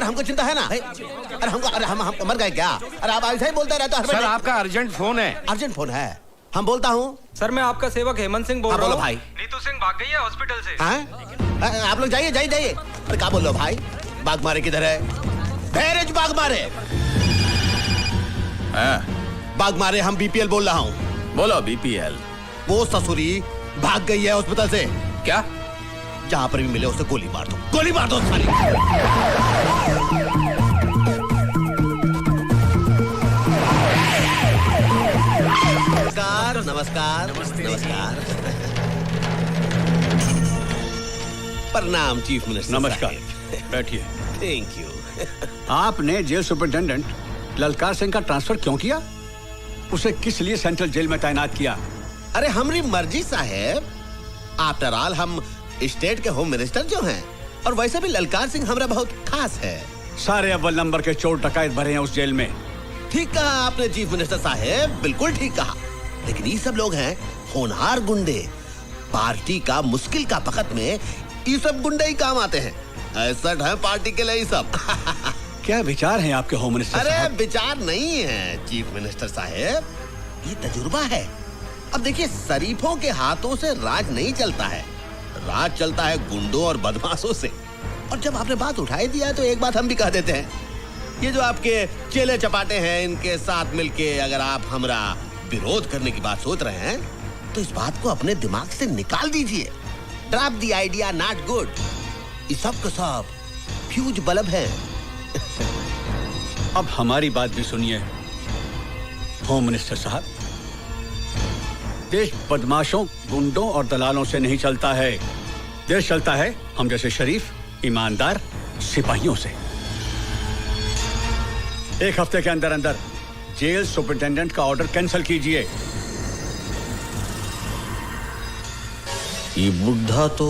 अरे हमको चिंता है ना। अरे हम मर गए क्या? अरे आप ऐसा ही बोलते रहते हो। सर आपका अर्जेंट फोन है। अर्जेंट फोन है? हम बोलता हूँ। सर मैं आपका सेवक हेमंत सिंह बोल रहा हूँ। भाई नीतू सिंह भाग गई है हॉस्पिटल से। हैं? आप लोग जाइए जाइए जाइए। अरे क्या बोल रहे हो भाई? बाग मारे किधर है? बैरेज बाग मारे। बाग मारे हम बीपीएल बोल रहा हूँ। बोलो बीपीएल। वो ससुरी भाग गई है हॉस्पिटल से। क्या? जहां पर भी मिले उसे गोली मार दो, गोली मार दो साली। नमस्कार नमस्कार नमस्कार। प्रणाम चीफ मिनिस्टर। नमस्कार, बैठिए। Thank you. आपने जेल सुपरिटेंडेंट ललकार सिंह का ट्रांसफर क्यों किया? उसे किस लिए सेंट्रल जेल में तैनात किया? अरे हमारी मर्जी साहब। आफ्टर ऑल हम स्टेट के होम मिनिस्टर जो हैं, और वैसे भी ललकार सिंह हमारा बहुत खास है। सारे अव्वल नंबर के चोर डकैत भरे हैं उस जेल में। ठीक कहा आपने चीफ मिनिस्टर साहब, बिल्कुल ठीक कहा। लेकिन ये सब लोग हैं होनहार गुंडे। पार्टी का मुश्किल का वक्त में ये सब गुंडे ही काम आते हैं। ऐसा है पार्टी के लिए ये सब। क्या विचार हैं आपके होम मिनिस्टर अरे साहब? विचार नहीं है चीफ मिनिस्टर साहब, ये तजुर्बा है। अब देखिए, शरीफों के हाथों से राज नहीं चलता है, राज चलता है गुंडों और बदमाशों से। और जब आपने बात उठाई दिया है तो एक बात हम भी कह देते हैं। ये जो आपके चेले चपाटे हैं, इनके साथ मिलके अगर आप हमरा विरोध करने की बात सोच रहे हैं तो इस बात को अपने दिमाग से निकाल दीजिए। Drop the idea, not good. ये सब का सब फ्यूज बल्ब है। अब हमारी बात भी सुनिए होम मिनिस्टर साहब। देश बदमाशों, गुंडों और दलालों से नहीं चलता है। देश चलता है हम जैसे शरीफ, ईमानदार सिपाहियों से। एक हफ्ते के अंदर अंदर जेल सुपरिटेंडेंट का ऑर्डर कैंसिल कीजिए। ये बुढ़ा तो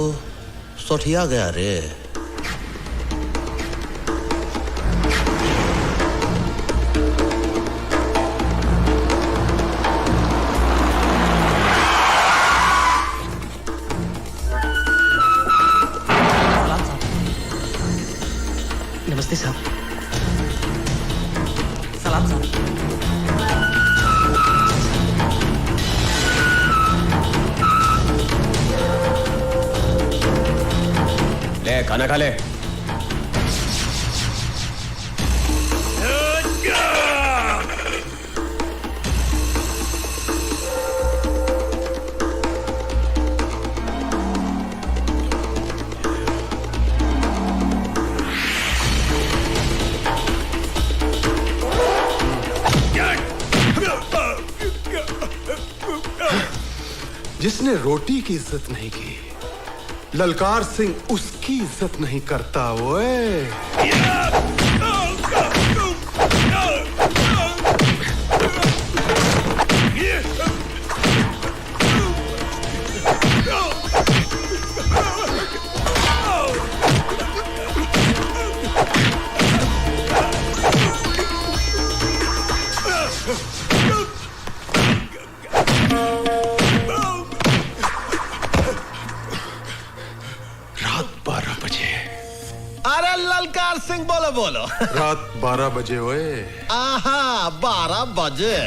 सठिया गया रे। नमस्ते साहब। सलाम साहब। ले खाना खा ले। जिसने रोटी की इज्जत नहीं की, ललकार सिंह उसकी इज्जत नहीं करता। ओए ललकार सिंह बोलो बोलो। रात 12 बजे। ओए आहा 12 बजे।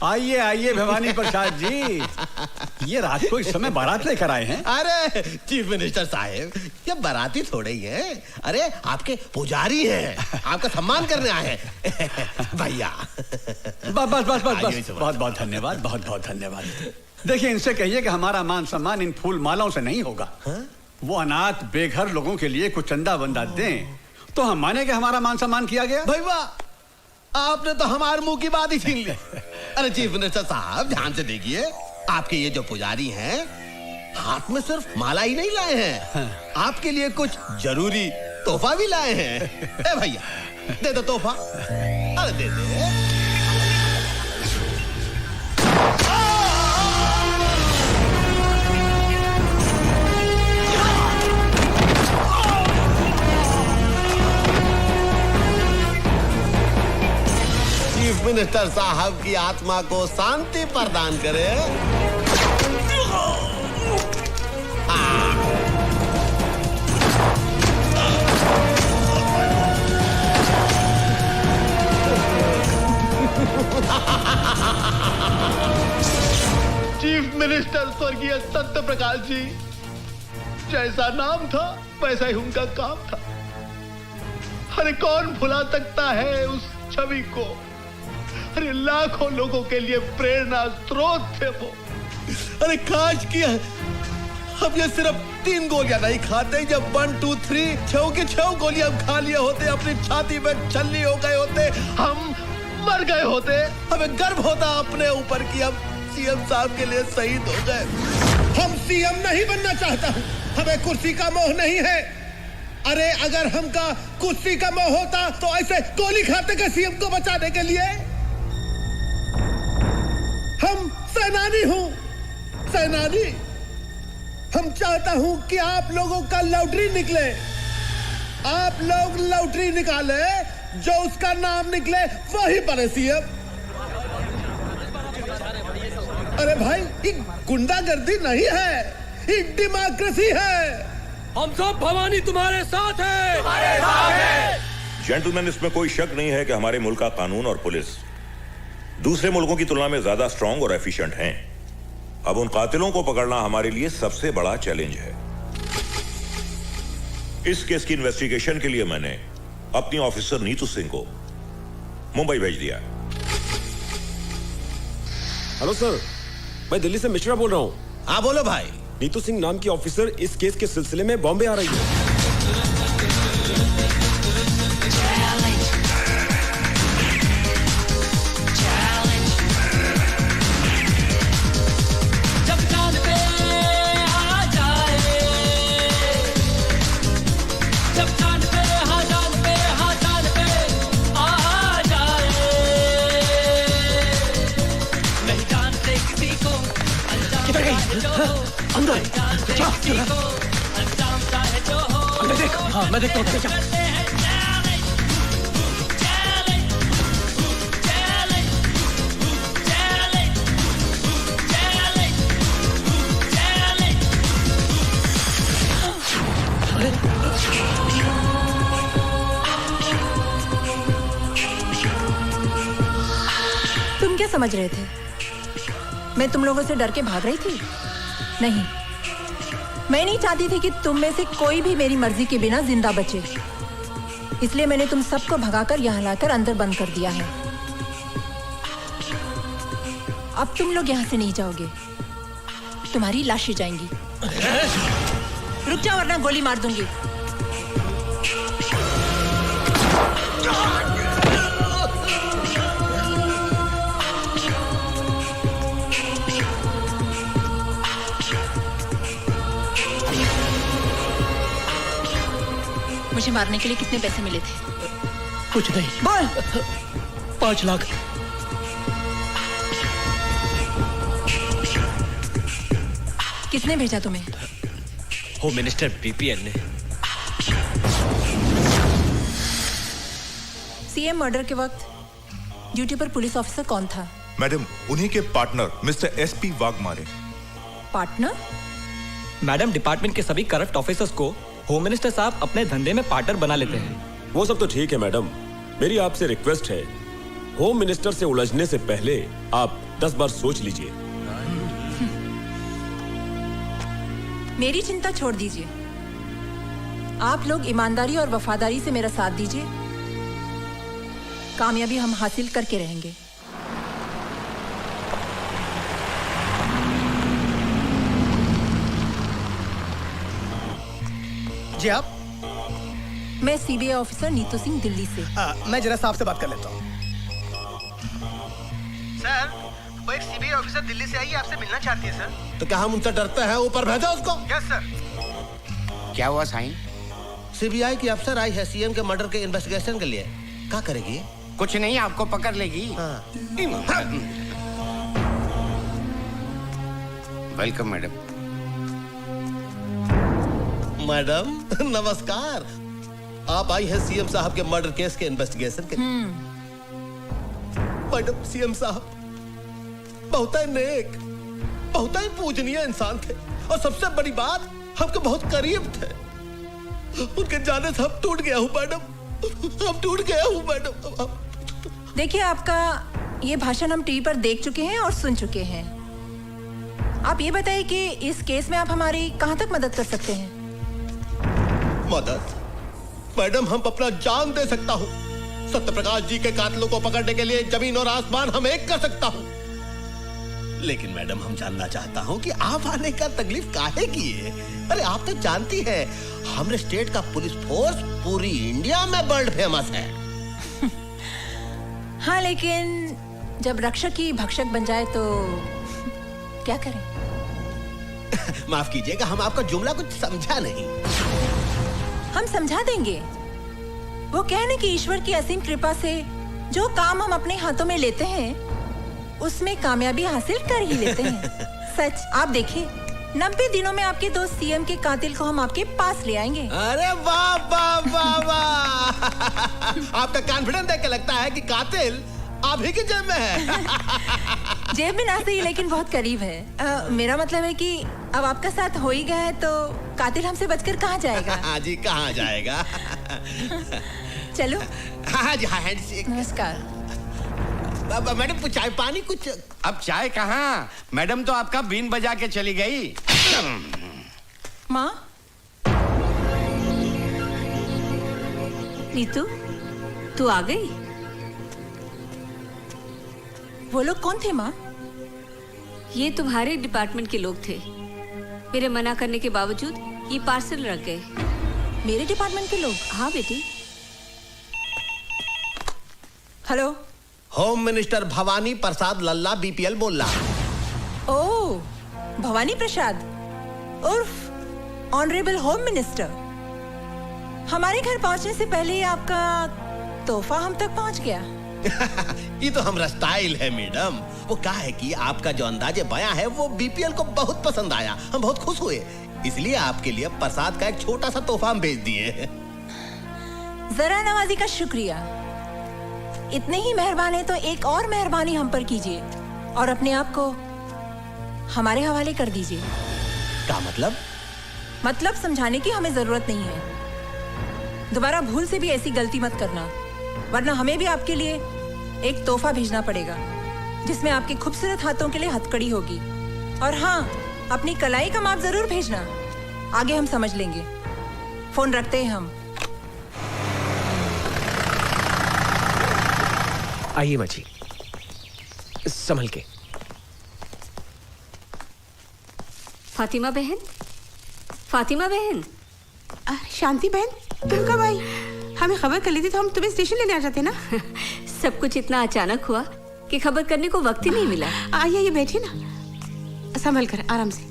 आइए आइए भवानी प्रसाद जी। ये रात को इस समय बारात लेकर आए हैं? अरे चीफ मिनिस्टर साहब, ये बाराती थोड़े ही हैं। अरे आपके पुजारी हैं, आपका सम्मान करने आए हैं। भैया बस बस बस बस बस। बहुत बहुत धन्यवाद, बहुत बहुत धन्यवाद। देखिए इनसे कहिए कि हमारा मान सम्मान इन फूल मालाओं से नहीं होगा। वो अनाथ बेघर लोगों के लिए कुछ चंदा वंदा दें तो हम माने कि हमारा मान सम्मान किया गया। भाई वाह, आपने तो हमारे मुंह की बात ही छीन ली। अरे चीफ मिनिस्टर साहब ध्यान से देखिए, आपके ये जो पुजारी हैं, हाथ में सिर्फ माला ही नहीं लाए हैं, आपके लिए कुछ जरूरी तोहफा भी लाए हैं। ए भैया, दे दो तोहफा। अरे दे दे। चीफ मिनिस्टर साहब की आत्मा को शांति प्रदान करे। चीफ मिनिस्टर स्वर्गीय सत्य प्रकाश जी, जैसा नाम था वैसा ही उनका काम था। अरे कौन भुला सकता है उस छवि को? अरे लाखों लोगों के लिए प्रेरणा स्रोत थे वो। अरे काश की हम ये सिर्फ 3 गोलियां नहीं खाते, जब 1 2 3 6 की 6 गोलियां खा लिए होते, अपनी छाती में छल्ली हो गए होते, हम मर गए होते। हमें गर्व होता अपने ऊपर कि हम सीएम साहब के लिए शहीद हो गए। हम सीएम नहीं बनना चाहता हूं, हमें कुर्सी का मोह नहीं है। अरे अगर हमका कुर्सी का मोह होता तो ऐसे गोली खाते के सीएम को बचाने के लिए। हम सेनानी हूं, सेनानी। हम चाहता हूं कि आप लोगों का लॉटरी निकले, आप लोग लॉटरी निकाले, जो उसका नाम निकले वही बने सीएम। अरे भाई, ये गुंडागर्दी नहीं है, ये डेमोक्रेसी है। हम सब भवानी तुम्हारे साथ है, तुम्हारे साथ है। जेंटलमैन, इसमें कोई शक नहीं है कि हमारे मुल्क का कानून और पुलिस दूसरे मुल्कों की तुलना में ज्यादा स्ट्रांग और एफिशिएंट हैं। अब उन कातिलों को पकड़ना हमारे लिए सबसे बड़ा चैलेंज है। इस केस की इन्वेस्टिगेशन के लिए मैंने अपनी ऑफिसर नीतू सिंह को मुंबई भेज दिया। हेलो सर, मैं दिल्ली से मिश्रा बोल रहा हूँ। हाँ बोलो भाई। नीतू सिंह नाम की ऑफिसर इस केस के सिलसिले में बॉम्बे आ रही है। अंदर देख। हाँ मैं देखता हूँ। तुम क्या समझ रहे थे? मैं तुम लोगों से डर के भाग रही थी? नहीं, मैं नहीं चाहती थी कि तुम में से कोई भी मेरी मर्जी के बिना जिंदा बचे। इसलिए मैंने तुम सबको भगाकर यहाँ लाकर अंदर बंद कर दिया है। अब तुम लोग यहाँ से नहीं जाओगे, तुम्हारी लाशें जाएंगी। रुक जाओ वरना गोली मार दूंगी। मुझे मारने के लिए कितने पैसे मिले थे? कुछ नहीं। बोल। 5 लाख। किसने भेजा तुम्हें? होम मिनिस्टर बीपीएल ने। सीएम मर्डर के वक्त ड्यूटी पर पुलिस ऑफिसर कौन था? मैडम, उन्हीं के partner mister SP Waghmare. Partner? Madam, department के सभी करप्ट ऑफिसर्स को होम मिनिस्टर साहब अपने धंधे में पार्टनर बना लेते हैं। वो सब तो ठीक है मैडम, मेरी आपसे रिक्वेस्ट है, होम मिनिस्टर से उलझने से पहले आप 10 बार सोच लीजिए। मेरी चिंता छोड़ दीजिए, आप लोग ईमानदारी और वफादारी से मेरा साथ दीजिए, कामयाबी हम हासिल करके रहेंगे। जी आप? मैं सीबीआई ऑफिसर नीतू सिंह, दिल्ली से। मैं जरा साहब से बात कर लेता हूँ। सर, वो एक सीबीआई ऑफिसर दिल्ली से आई है, आपसे मिलना चाहती है सर। तो क्या हम उनसे डरते हैं? ऊपर भेजो उसको। Yes sir. क्या हुआ साईं? सीबीआई की अफसर आई है सीएम के मर्डर के इन्वेस्टिगेशन के लिए। क्या करेगी? कुछ नहीं, आपको पकड़ लेगी। Welcome madam. मैडम नमस्कार। आप आई हैं सीएम साहब के मर्डर केस के इन्वेस्टिगेशन के लिए। मैडम सीएम साहब बहुत ही नेक, बहुत ही पूजनीय इंसान थे और सबसे बड़ी बात हमके बहुत करीब थे। उनके जाने से हम टूट गया हूँ मैडम, हम टूट गया हूँ मैडम। देखिए, आपका ये भाषण हम टीवी पर देख चुके हैं और सुन चुके हैं। आप ये बताइए कि इस केस में आप हमारी कहां तक मदद कर सकते हैं? मदद? मैडम हम अपना जान दे सकता हूँ। सत्यप्रकाश जी के कातिलों को पकड़ने के लिए जमीन और आसमान हम एक कर सकता हूँ। लेकिन मैडम हम जानना चाहता हूँ कि आप आने का तकलीफ काहे की है? अरे आप तो जानती हैं हमारे स्टेट का पुलिस फोर्स पूरी इंडिया में वर्ल्ड फेमस है। हाँ, लेकिन जब रक्षक ही भक्षक बन जाए तो क्या करें? माफ कीजिएगा, हम आपका जुमला कुछ समझा नहीं। हम समझा देंगे। वो कहने कि ईश्वर की असीम कृपा से जो काम हम अपने हाथों में लेते हैं उसमें कामयाबी हासिल कर ही लेते हैं। सच, आप देखिए 90 दिनों में आपके दोस्त सीएम के कातिल को हम आपके पास ले आएंगे। अरे वाह वाह वाह वाह। आपका कॉन्फिडेंस देख के लगता है कि कातिल आप ही की जेब में है। जेब में ना सही, लेकिन बहुत करीब है। मेरा मतलब है कि अब आपका साथ हो ही गया है तो कातिल हमसे बचकर कहाँ जाएगा? हाँ जी, कहाँ जाएगा? चलो। हाँ जी, हाँ हैंडशेक। नमस्कार। मैडम कुछ चाय पानी कुछ? अब चाय कहाँ, मैडम तो आपका बीन बजा के चली गई। माँ, नीतू तू आ गई? वो लोग कौन थे माँ? ये तुम्हारे डिपार्टमेंट के लोग थे। मेरे मना करने के बावजूद ये पार्सल रख गए। मेरे डिपार्टमेंट के लोग? हाँ बेटी। हेलो, होम मिनिस्टर भवानी प्रसाद लल्ला बीपीएल बोल रहा। ओह, भवानी प्रसाद उर्फ ऑनरेबल होम मिनिस्टर। हमारे घर पहुंचने से पहले ही आपका तोहफा हम तक पहुंच गया। ये तो हमारा स्टाइल है मैडम। वो क्या है कि आपका जो अंदाजे बयां है वो बीपीएल को बहुत पसंद आया, हम बहुत खुश हुए, इसलिए आपके लिए प्रसाद का एक छोटा सा तोहफा हम भेज दिए। जरा नवाजी का शुक्रिया। इतने ही मेहरबान है तो एक और मेहरबानी हम पर कीजिए और अपने आप को हमारे हवाले कर दीजिए। क्या मतलब? मतलब समझाने की हमें जरूरत नहीं है। दोबारा भूल से भी ऐसी गलती मत करना, वरना हमें भी आपके लिए एक तोहफा भेजना पड़ेगा जिसमें आपके खूबसूरत हाथों के लिए हथकड़ी होगी। और हाँ, अपनी कलाई का माप जरूर भेजना, आगे हम समझ लेंगे। फोन रखते हैं हम। आइए माँ जी, संभल के। फातिमा बहन, फातिमा बहन। शांति बहन, तुम कब आई? हमें खबर कर ली थी तो हम तुम्हें स्टेशन लेने आ जाते ना। सब कुछ इतना अचानक हुआ कि खबर करने को वक्त ही नहीं मिला। आइए, ये बैठिए ना, संभल कर, आराम से।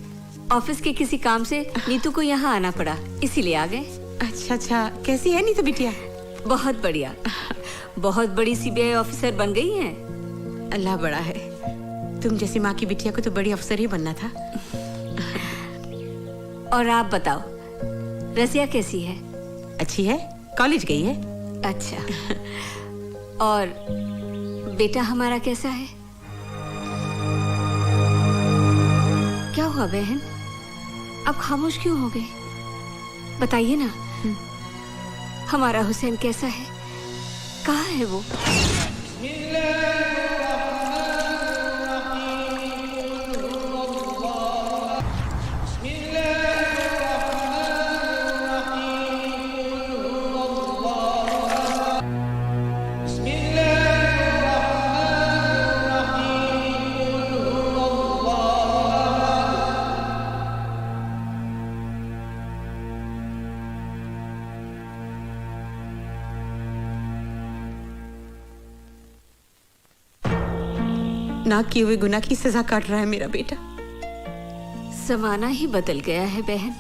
ऑफिस के किसी काम से नीतू को यहाँ आना पड़ा, इसीलिए आ गए। अच्छा अच्छा, कैसी है नीतू बिटिया? बहुत बढ़िया, बहुत बड़ी सीबीआई ऑफिसर बन गई हैं। अल्लाह बड़ा है, तुम जैसी माँ की बिटिया को तो बड़ी अफसर ही बनना था। और आप बताओ, रसिया कैसी है? अच्छी है, कॉलेज गई है। अच्छा, और बेटा हमारा कैसा है? क्या हुआ बहन, आप खामोश क्यों हो गए? बताइए ना, हमारा हुसैन कैसा है? कहाँ है वो? ना किए हुए गुनाह की सजा काट रहा है मेरा बेटा। जमाना ही बदल गया है बहन।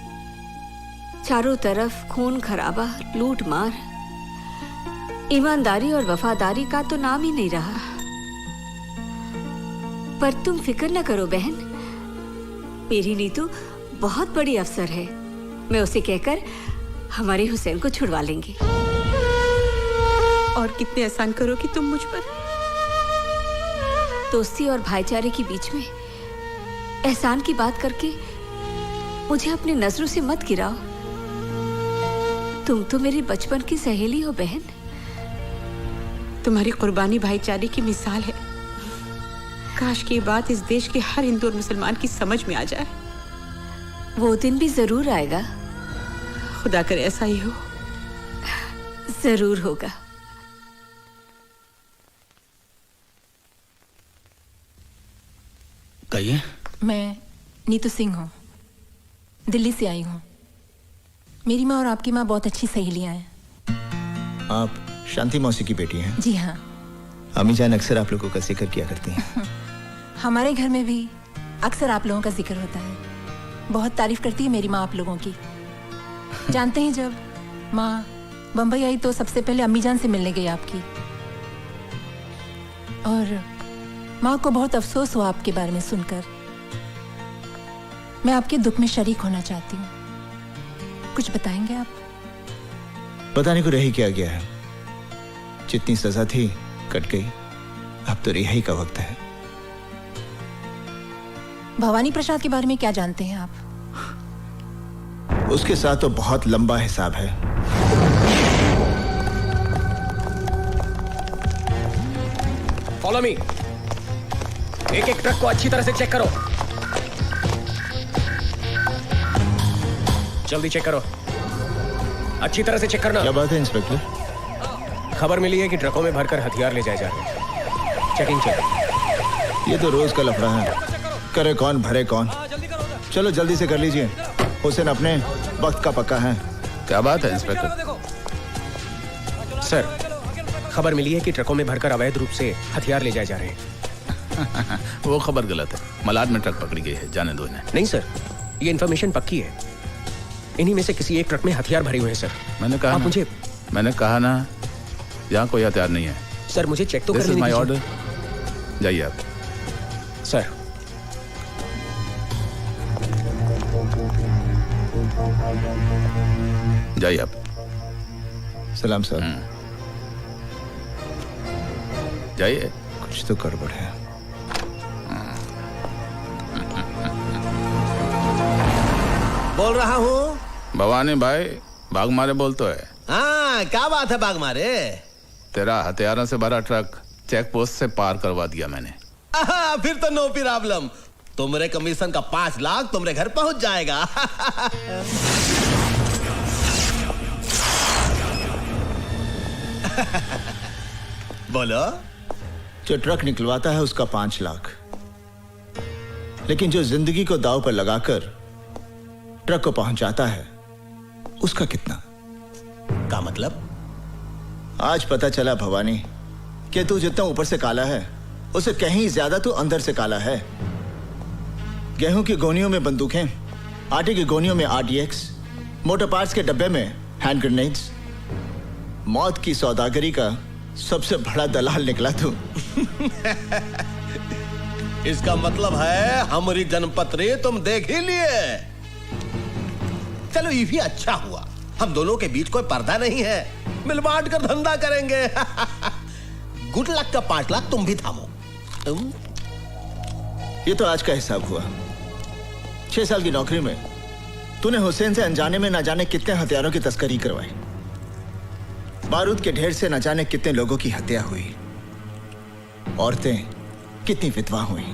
चारों तरफ खून खराबा, लूट मार, ईमानदारी और वफादारी का तो नाम ही नहीं रहा। पर तुम फिक्र न करो बहन, मेरी नीतू बहुत बड़ी अफसर है। मैं उसे कहकर हमारे हुसैन को छुड़वा लेंगे। और कितने एहसान करोगी तुम मुझ पर। दोस्ती और भाईचारे के बीच में एहसान की बात करके मुझे अपनी नजरों से मत गिराओ। तुम तो मेरी बचपन की सहेली हो बहन। तुम्हारी कुर्बानी भाईचारे की मिसाल है। काश की बात इस देश के हर हिंदू और मुसलमान की समझ में आ जाए। वो दिन भी जरूर आएगा। खुदा करे ऐसा ही हो। जरूर होगा। कहिए। मैं नीतू सिंह हूँ, दिल्ली से आई हूँ। मेरी माँ और आपकी माँ बहुत अच्छी सहेलियाँ हैं। आप शांति मौसी की बेटी हैं? जी हाँ। अम्मी जान अक्सर आप लोगों का जिक्र किया करती हैं। हमारे घर में भी अक्सर आप लोगों का जिक्र होता है। बहुत तारीफ करती है मेरी माँ आप लोगों की। जानते हैं जब माँ बम्बई आई तो सबसे पहले अम्मी जान से मिलने गई आपकी, और माँ को बहुत अफसोस हुआ आपके बारे में सुनकर। मैं आपके दुख में शरीक होना चाहती हूँ। कुछ बताएंगे आप? बताने को रही क्या गया है। जितनी सजा थी कट गई, अब तो रिहाई का वक्त है। भवानी प्रसाद के बारे में क्या जानते हैं आप? उसके साथ तो बहुत लंबा हिसाब है। Follow me. एक एक ट्रक को अच्छी तरह से चेक करो। जल्दी चेक करो, अच्छी तरह से चेक करना। क्या बात है इंस्पेक्टर? खबर मिली है कि ट्रकों में भरकर हथियार ले जाए जा रहे हैं। Checking check. ये तो रोज का लफड़ा है। करे कौन भरे कौन। चलो जल्दी से कर लीजिए। हुसैन अपने वक्त का पक्का है। क्या बात है इंस्पेक्टर? सर, खबर मिली है कि ट्रकों में भरकर अवैध रूप से हथियार ले जाए जा रहे हैं। वो खबर गलत है। मलाड में ट्रक पकड़ी गई है, जाने दो इन्हें। नहीं सर, ये इन्फॉर्मेशन पक्की है। इन्हीं में से किसी एक ट्रक में हथियार भरे हुए हैं सर। मैंने कहा ना यहाँ कोई हथियार नहीं है। सर मुझे चेक तो करने दीजिए। This is my order. जाइए आप। सर जाइए आप। सलाम सर। जाइए। कुछ तो गड़बड़ है। बोल रहा हूँ। भवानी भाई, भाग मारे बोल तो है। हाँ, क्या बात है भाग मारे? तेरा हथियारों से भरा ट्रक चेक पोस्ट से पार करवा दिया मैंने। फिर तो नो प्रॉब्लम। तुम्हारे कमीशन का 5 लाख तुम्हारे घर पहुंच जाएगा। बोलो। जो ट्रक निकलवाता है उसका 5 लाख, लेकिन जो जिंदगी को दांव पर लगाकर ट्रक को पहुंचाता है उसका कितना? का मतलब? आज पता चला भवानी कि तू जितना ऊपर से काला है उससे कहीं ज्यादा तू अंदर से काला है। गेहूं की गोनियों में बंदूकें, आटे की गोनियों में RDX, मोटर पार्ट्स के डब्बे में हैंड ग्रेनेड्स। मौत की सौदागरी का सबसे बड़ा दलाल निकला तू। इसका मतलब है हमारी जनपत्री तुम देख ही लिए। चलो ये भी अच्छा हुआ, हम दोनों के बीच कोई पर्दा नहीं है। मिल बांट कर धंधा करेंगे। गुड लक का 5 लाख तुम भी थामो। तुम ये तो आज का हिसाब हुआ। 6 साल की नौकरी में तूने हुसैन से अनजाने में ना जाने कितने हथियारों की तस्करी करवाई। बारूद के ढेर से न जाने कितने लोगों की हत्या हुई। औरतें कितनी विधवा हुई,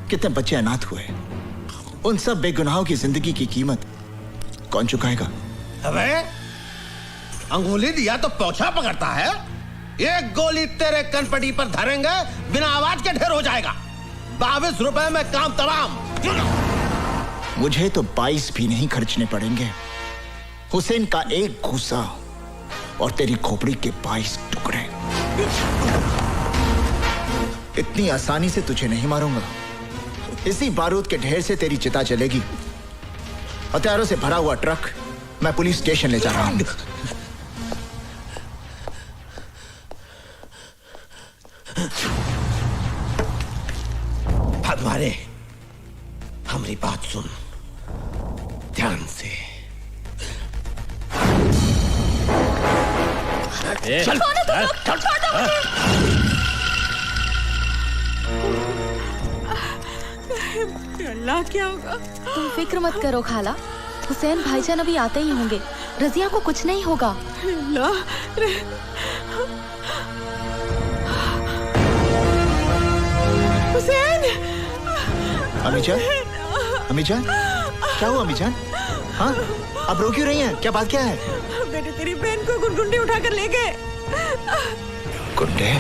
कितने बच्चे अनाथ हुए। उन सब बेगुनाहों की जिंदगी की कीमत कौन चुकाएगा? अबे अंगुली दिया तो पोछा पकड़ता है। एक गोली तेरे कनपटी पर धरेंगे, बिना आवाज के ढेर हो जाएगा। 22 रुपए में काम तमाम। मुझे तो 22 भी नहीं खर्चने पड़ेंगे। हुसैन का एक घूसा और तेरी खोपड़ी के 22 टुकड़े। इतनी आसानी से तुझे नहीं मारूंगा। इसी बारूद के ढेर से तेरी चिता चलेगी। हथियारों से भरा हुआ ट्रक मैं पुलिस स्टेशन ले जा रहा हूं। भदवारे, हमारी बात सुन ध्यान से। चल, अल्लाह, क्या होगा? तुम फिक्र मत करो खाला, हुसैन भाईजान अभी आते ही होंगे। रजिया को कुछ नहीं होगा। हुसैन! अमीजान, अमीजान, क्या हुआ अमीजान? हाँ, अब रो क्यों रही हैं? क्या बात क्या है? बेटे, तेरी बहन को गुंडे उठाकर ले गए। गुंडे?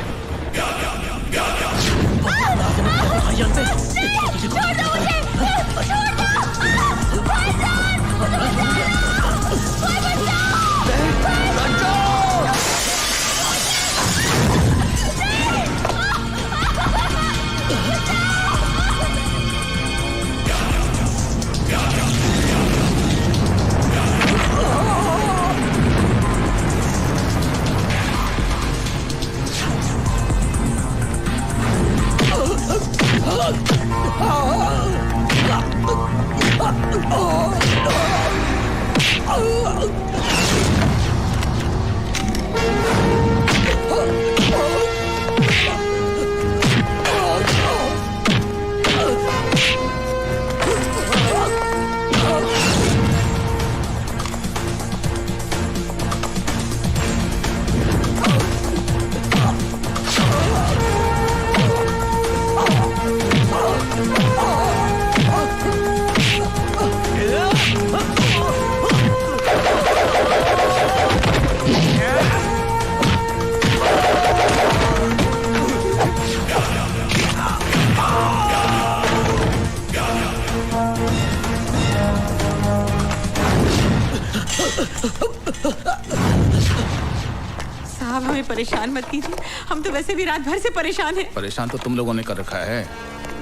साहब, हमें परेशान मत कीजिए। हम तो वैसे भी रात भर से परेशान हैं। परेशान तो तुम लोगों ने कर रखा है।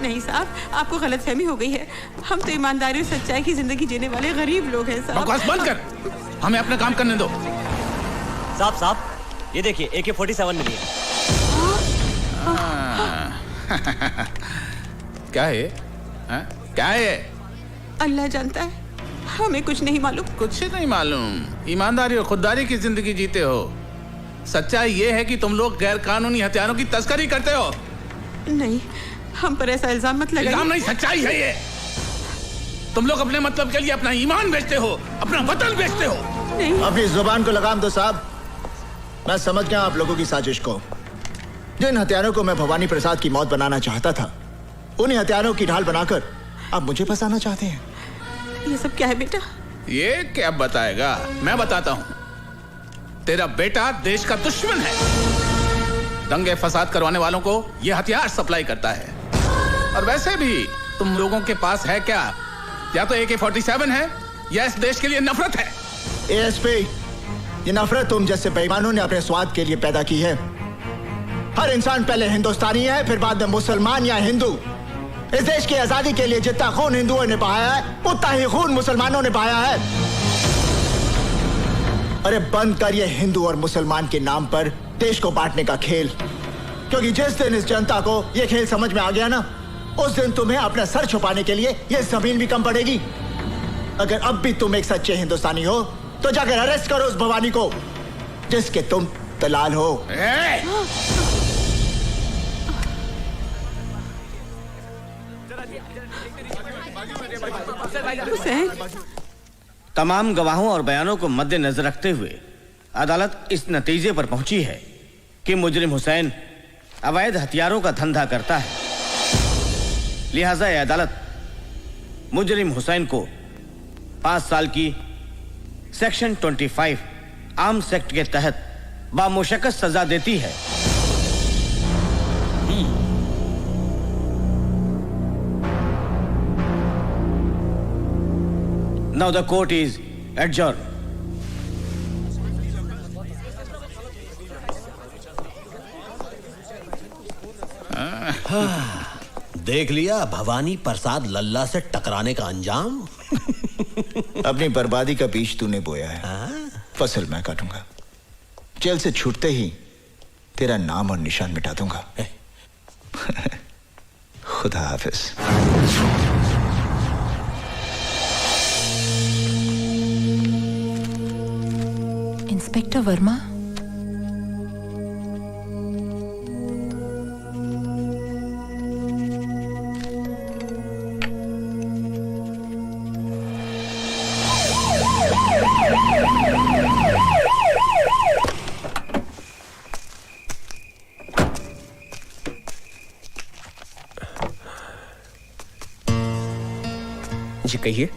नहीं साहब, आपको गलतफहमी हो गई है। हम तो ईमानदारी और सच्चाई की जिंदगी जीने वाले गरीब लोग हैं साहब। बकवास बंद कर, हमें अपना काम करने दो। साहब, ये देखिए AK-47 मिली है। क्या है? क्या है? अल्लाह जानता है, हमें कुछ नहीं मालूम। कुछ नहीं मालूम? ईमानदारी और खुददारी की जिंदगी जीते हो। सच्चाई ये है कि तुम लोग गैर कानूनी हथियारों की तस्करी करते हो। नहीं, हम पर ऐसा इल्जाम मत लगाइए। इल्जाम नहीं, सच्चाई है ये। तुम लोग अपने मतलब के लिए अपना ईमान बेचते हो, अपना वतन बेचते हो। नहीं। अपनी जुबान को लगाम दो साहब। मैं समझ गया आप लोगों की साजिश को। जिन हथियारों को मैं भवानी प्रसाद की मौत बनाना चाहता था, उन्हीं हथियारों की ढाल बनाकर आप मुझे फंसाना चाहते हैं। ये सब क्या है बेटा? ये क्या बताएगा, मैं बताता हूँ। तेरा बेटा देश का दुश्मन है। दंगे फसाद करवाने वालों को ये हथियार सप्लाई करता है। और वैसे भी तुम लोगों के पास है क्या? या तो AK-47 है या इस देश के लिए नफरत है। ASP, ये नफरत तुम जैसे बेईमानों ने अपने स्वाद के लिए पैदा की है। हर इंसान पहले हिंदुस्तानी है, फिर बाद में मुसलमान या हिंदू। इस देश की आजादी के लिए जितना खून हिंदुओं ने बहाया है, उतना ही खून मुसलमानों ने बहाया है। अरे बंद कर ये हिंदू और मुसलमान के नाम पर देश को बांटने का खेल। क्योंकि जिस दिन इस जनता को ये खेल समझ में आ गया ना, उस दिन तुम्हें अपना सर छुपाने के लिए ये जमीन भी कम पड़ेगी। अगर अब भी तुम एक सच्चे हिंदुस्तानी हो तो जाकर अरेस्ट करो उस भवानी को जिसके तुम दलाल हो। तमाम गवाहों और बयानों को मद्देनजर रखते हुए अदालत इस नतीजे पर पहुंची है कि मुजरिम हुसैन अवैध हथियारों का धंधा करता है। लिहाजा यह अदालत मुजरिम हुसैन को 5 साल की सेक्शन 25 आर्म्स एक्ट के तहत बामुशक्कत सजा देती है। Now the court is adjourned. देख लिया भवानी प्रसाद लल्ला से टकराने का अंजाम। अपनी बर्बादी का बीज तूने बोया है, फसल मैं काटूंगा। जेल से छूटते ही तेरा नाम और निशान मिटा दूंगा। खुदा हाफिज। इंस्पेक्टर वर्मा, जी कहिए।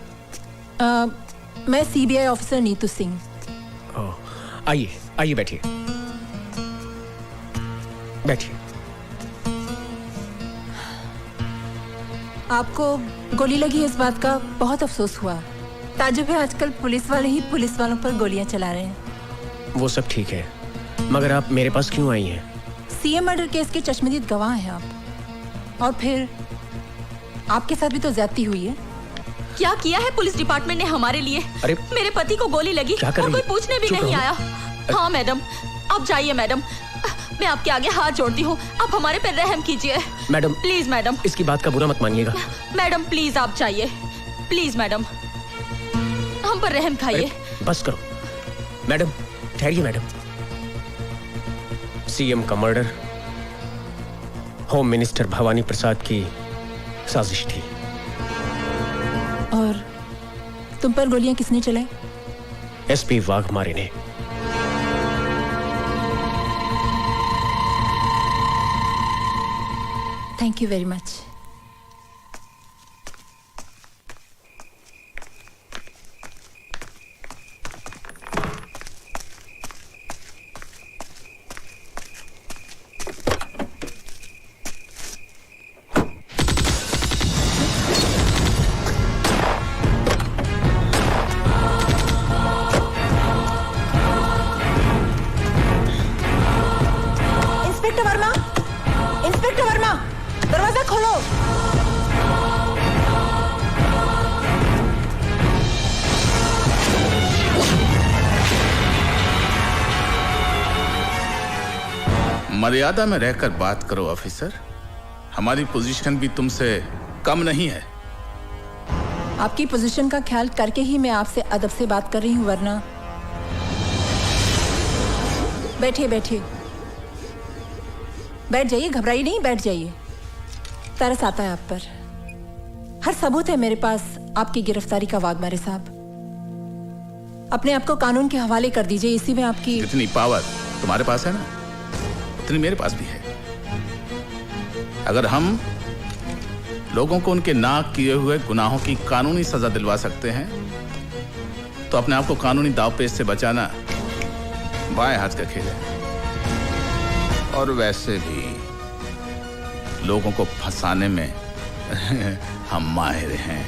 मैं सीबीआई ऑफिसर नीतू सिंह। आइए आइए, बैठिए बैठिए। आपको गोली लगी इस बात का बहुत अफसोस हुआ। ताजुब है, आजकल पुलिस वाले ही पुलिस वालों पर गोलियां चला रहे हैं। वो सब ठीक है, मगर आप मेरे पास क्यों आई हैं? सीएम मर्डर केस के चश्मदीद गवाह हैं आप, और फिर आपके साथ भी तो ज्यादती हुई है। क्या किया है पुलिस डिपार्टमेंट ने हमारे लिए? अरे मेरे पति को गोली लगी क्या कर और रही कोई पूछने भी चुप नहीं रहो। आया। हाँ मैडम, आप जाइए मैडम, मैं आपके आगे हाथ जोड़ती हूँ, आप हमारे पे रहम कीजिए। मैडम प्लीज मैडम, इसकी बात का बुरा मत मानिएगा। मैडम प्लीज आप जाइए, प्लीज मैडम, हम पर रहम खाइए। बस करो मैडम, ठहरिए मैडम। सीएम का मर्डर होम मिनिस्टर भवानी प्रसाद की साजिश थी। और तुम पर गोलियां किसने चलाई? एसपी वाघमारे ने। Thank you very much. Inspector Verma, inspector Verma, दरवाजा खोलो। मर्यादा में रहकर बात करो ऑफिसर, हमारी पोजीशन भी तुमसे कम नहीं है। आपकी पोजीशन का ख्याल करके ही मैं आपसे अदब से बात कर रही हूँ, वरना। बैठिए बैठिए, बैठ जाइए, घबराइए नहीं, बैठ जाइए। तरस आता है आप पर। हर सबूत है मेरे पास आपकी गिरफ्तारी का, वाघमारे साहब। अपने आप को कानून के हवाले कर दीजिए, इसी में आपकी जितनी पावर तुम्हारे पास है ना, उतनी मेरे पास भी है। अगर हम लोगों को उनके नाक किए हुए गुनाहों की कानूनी सजा दिलवा सकते हैं, तो अपने आप को कानूनी दावपेच से बचाना बाएं हाथ का खेल है। और वैसे भी लोगों को फंसाने में हम माहिर हैं,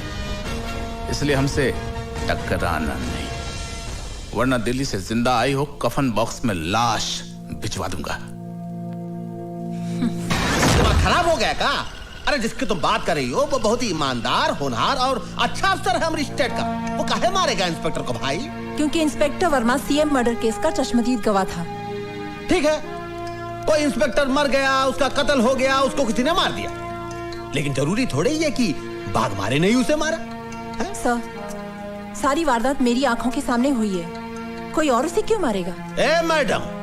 इसलिए हमसे टकराना नहीं, वरना दिल्ली से जिंदा आई हो कफन बॉक्स में लाश भिजवा दूंगा। दिमाग खराब हो गया का? अरे जिसकी तुम बात कर रही हो वो बहुत ही ईमानदार, होनहार और अच्छा अफसर है हमारी स्टेट का। वो काहे मारेगा इंस्पेक्टर को भाई? क्योंकि inspector Verma CM murder case का चश्मदीद गवाह था। ठीक है, कोई इंस्पेक्टर मर गया, उसका कत्ल हो गया, उसको किसी ने मार दिया, लेकिन जरूरी थोड़ी ही है कि वाघमारे ने ही उसे मारा। सर, सारी वारदात मेरी आंखों के सामने हुई है, कोई और उसे क्यों मारेगा? ए मैडम,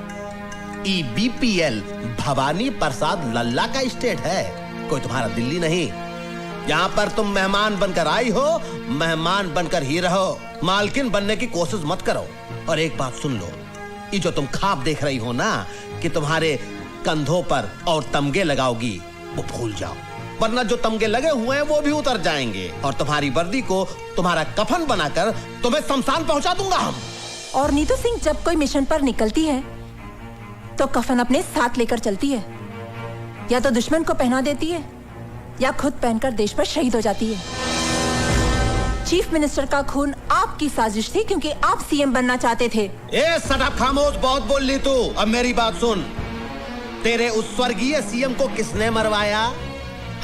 EBPL भवानी प्रसाद लल्ला का स्टेट है, कोई तुम्हारा दिल्ली नहीं। यहाँ पर तुम मेहमान बनकर आई हो, मेहमान बनकर ही रहो, मालकिन बनने की कोशिश मत करो। और एक बात सुन लो, ये जो तुम ख्वाब देख रही हो ना कि तुम्हारे कंधों पर और तमगे लगाओगी, वो भूल जाओ, वरना जो तमगे लगे हुए हैं वो भी उतर जाएंगे और तुम्हारी वर्दी को तुम्हारा कफन बनाकर तुम्हें शमशान पहुंचा दूंगा हम। और नीतू सिंह जब कोई मिशन पर निकलती है तो कफन अपने साथ लेकर चलती है, या तो दुश्मन को पहना देती है या खुद पहनकर देश पर शहीद हो जाती है। चीफ मिनिस्टर का खून आपकी साजिश थी, क्योंकि आप सीएम बनना चाहते थे। ए सटअप, खामोश, बहुत बोल ली तू। अब मेरी बात सुन, तेरे उस स्वर्गीय सीएम को किसने मरवाया?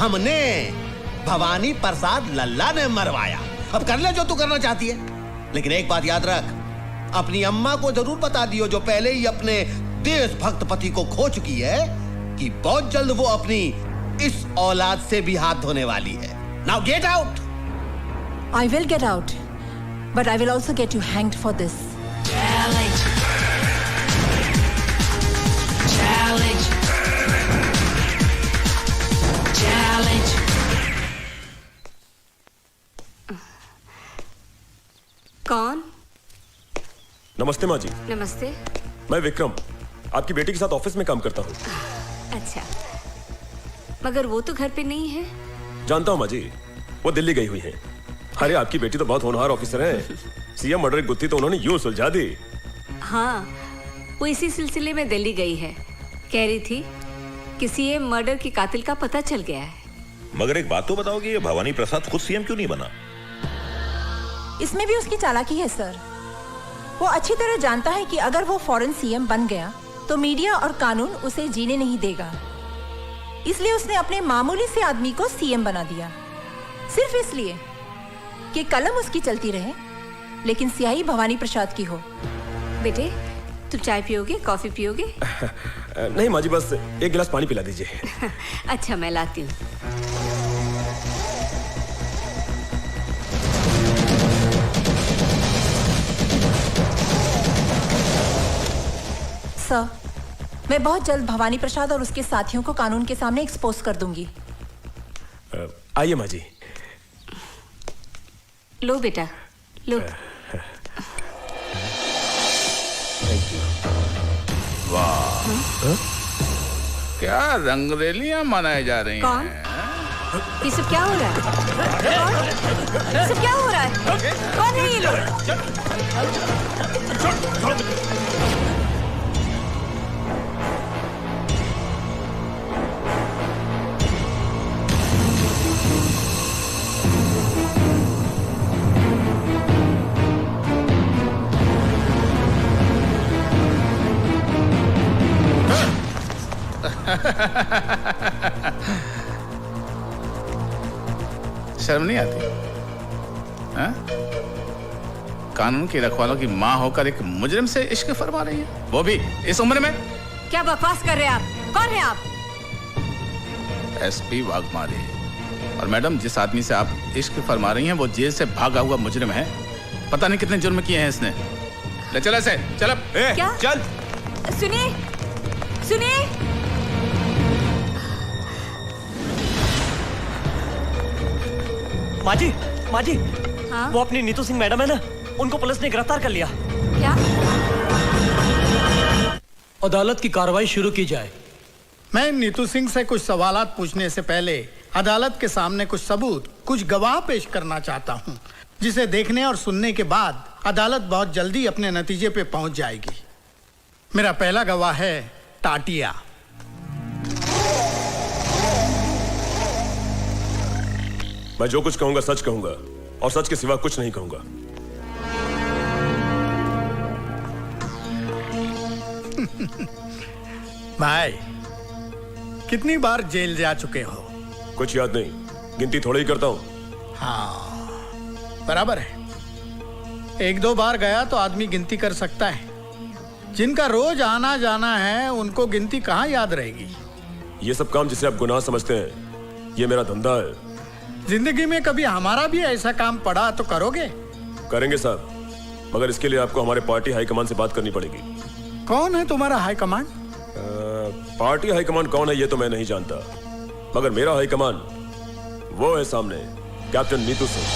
हमने भवानी प्रसाद लल्ला ने मरवाया। अब कर ले जो तू करना चाहती है, लेकिन एक बात याद रख, अपनी अम्मा को जरूर बता दियो, जो पहले ही अपने देशभक्त पति को खो चुकी है, कि बहुत जल्द वो अपनी इस औलाद से भी हाथ धोने वाली है। Now get out. I will get out, but I will also get you hanged for this. Challenge. Challenge. Challenge. कौन? नमस्ते माँ जी। नमस्ते। मैं विक्रम, आपकी बेटी के साथ ऑफिस में काम करता हूँ। अच्छा, मगर वो तो घर पे नहीं है। जानता हूँ माँ जी, वो दिल्ली गई हुई है। अरे आपकी बेटी तो बहुत होनहार ऑफिसर है। सीएम मर्डर की गुत्थी तो उन्होंने यूं सुलझा दी। हाँ, वो इसी सिलसिले में दिल्ली गई है। कह रही थी कि सीएम मर्डर की कातिल का पता चल गया है। मगर एक बात तो बताओ कि ये भवानी प्रसाद खुद सीएम क्यों नहीं बना? इसमें भी उसकी चालाकी है सर। वो अच्छी तरह जानता है कि अगर वो फौरन सीएम बन गया तो मीडिया और कानून उसे जीने नहीं देगा, इसलिए उसने अपने मामूली से आदमी को सीएम बना दिया, सिर्फ इसलिए कि कलम उसकी चलती रहे लेकिन स्याही भवानी प्रसाद की हो। बेटे, तुम चाय पियोगे, कॉफी पियोगे? नहीं माँ जी, बस एक गिलास पानी पिला दीजिए। अच्छा, मैं लाती हूँ। सर, मैं बहुत जल्द भवानी प्रसाद और उसके साथियों को कानून के सामने एक्सपोज कर दूंगी। आइए माँ जी। लो बेटा, लो। वाह, क्या रंगरेलियां मनाई जा रही कौन? हैं? ये सब क्या हो रहा है? कौन? ये सब क्या हो रहा है? कौन है ये लोग? शर्म नहीं आती? हाँ? कानून की रखवालों की माँ होकर एक मुजरिम से इश्क फरमा रही है, वो भी इस उम्र में। क्या बकवास कर रहे हैं आप? कौन है आप? एसपी वाघमारे। और मैडम, जिस आदमी से आप इश्क फरमा रही हैं वो जेल से भागा हुआ मुजरिम है। पता नहीं कितने जुर्म किए हैं इसने। ले चल ऐसे, चल अब। क्या? चल। सुनिए, सुनिए। माँ जी, माँ जी, हाँ? वो अपनी नीतू सिंह मैडम है ना, उनको पुलिस ने गिरफ्तार कर लिया। क्या? अदालत की कार्रवाई शुरू की जाए। मैं नीतू सिंह से कुछ सवालात पूछने से पहले अदालत के सामने कुछ सबूत, कुछ गवाह पेश करना चाहता हूं, जिसे देखने और सुनने के बाद अदालत बहुत जल्दी अपने नतीजे पे पहुंच जाएगी। मेरा पहला गवाह है टाटिया। मैं जो कुछ कहूंगा सच कहूंगा और सच के सिवा कुछ नहीं कहूंगा। भाई, कितनी बार जेल जा चुके हो? कुछ याद नहीं, गिनती थोड़ी ही करता हूं। हाँ, बराबर है। एक दो बार गया तो आदमी गिनती कर सकता है। जिनका रोज आना जाना है उनको गिनती कहाँ याद रहेगी? ये सब काम जिसे आप गुनाह समझते हैं, ये मेरा धंधा है। जिंदगी में कभी हमारा भी ऐसा काम पड़ा तो करोगे? करेंगे साहब, मगर इसके लिए आपको हमारे पार्टी हाईकमान से बात करनी पड़ेगी। कौन है तुम्हारा हाईकमान? पार्टी हाईकमान कौन है ये तो मैं नहीं जानता, मगर मेरा हाईकमान वो है सामने, कैप्टन नीतू सिंह।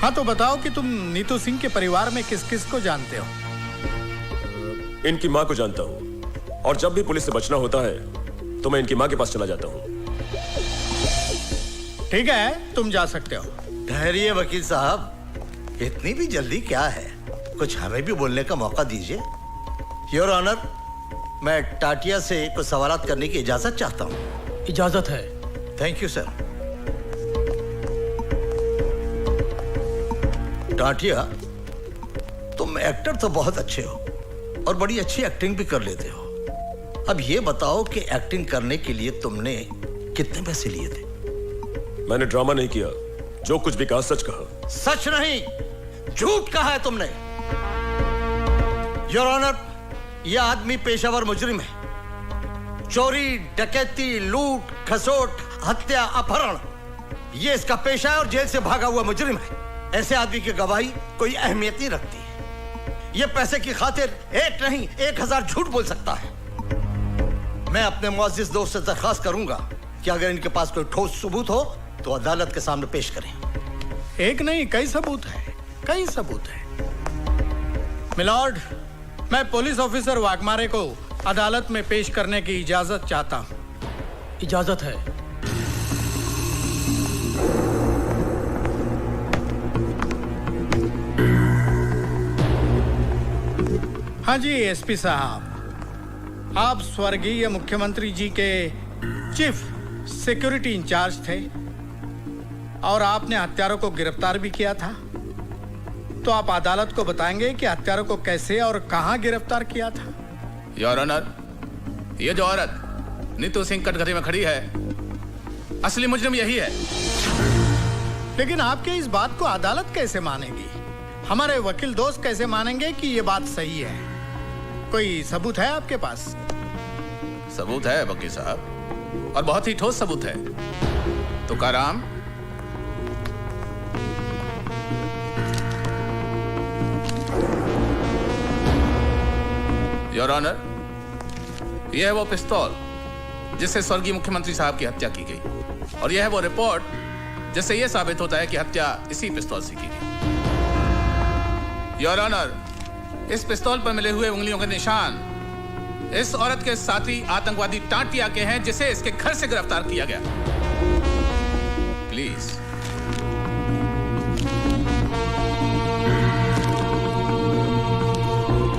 हाँ, तो बताओ कि तुम नीतू सिंह के परिवार में किस किस को जानते हो? इनकी माँ को जानता हूँ, और जब भी पुलिस से बचना होता है तो मैं इनकी माँ के पास चला जाता हूँ। ठीक है, तुम जा सकते हो। ठहरिए वकील साहब, इतनी भी जल्दी क्या है? कुछ हमें भी बोलने का मौका दीजिए। योर ऑनर, मैं टाटिया से कुछ सवालात करने की इजाजत चाहता हूँ। इजाजत है। Thank you sir. टाटिया, तुम एक्टर तो बहुत अच्छे हो, और बड़ी अच्छी एक्टिंग भी कर लेते हो। अब ये बताओ कि एक्टिंग करने के लिए तुमने कितने पैसे लिए थे? मैंने ड्रामा नहीं किया, जो कुछ भी कहा सच कहा। सच नहीं, झूठ कहा है तुमने। योर ऑनर, यह आदमी पेशावर मुजरिम है। चोरी, डकैती, लूट, खसोट, हत्या, अपहरण, यह इसका पेशा है और जेल से भागा हुआ मुजरिम है। ऐसे आदमी की गवाही कोई अहमियत नहीं रखती है। यह पैसे की खातिर एक नहीं 1000 झूठ बोल सकता है। मैं अपने मुअज़्ज़िज़ दोस्त से दरख्वास्त करूंगा कि अगर इनके पास कोई ठोस सबूत हो तो अदालत के सामने पेश करें। एक नहीं, कई सबूत है, कई सबूत है। मिलॉर्ड, मैं पुलिस ऑफिसर वाघमारे को अदालत में पेश करने की इजाजत चाहता हूं। इजाजत है। हाँ जी एसपी साहब, आप स्वर्गीय मुख्यमंत्री जी के चीफ सिक्योरिटी इंचार्ज थे और आपने हत्यारों को गिरफ्तार भी किया था। तो आप अदालत को बताएंगे कि हत्यारों को कैसे और कहां गिरफ्तार किया था? योर ऑनर, ये जो औरत नीतू सिंह कटघरे में खड़ी है, असली मुजरिम यही है। लेकिन आपके इस बात को अदालत कैसे मानेगी? हमारे वकील दोस्त कैसे मानेंगे कि ये बात सही है? कोई सबूत है आपके पास? सबूत है वकील साहब, और बहुत ही ठोस सबूत है। तुकाराम, योर ऑनर, यह है वो पिस्तौल जिससे स्वर्गीय मुख्यमंत्री साहब की हत्या की गई, और यह है वो रिपोर्ट जिससे यह साबित होता है कि हत्या इसी पिस्तौल से की गई। योर ऑनर, इस पिस्तौल पर मिले हुए उंगलियों के निशान इस औरत के साथी आतंकवादी टाटिया के हैं, जिसे इसके घर से गिरफ्तार किया गया। प्लीज।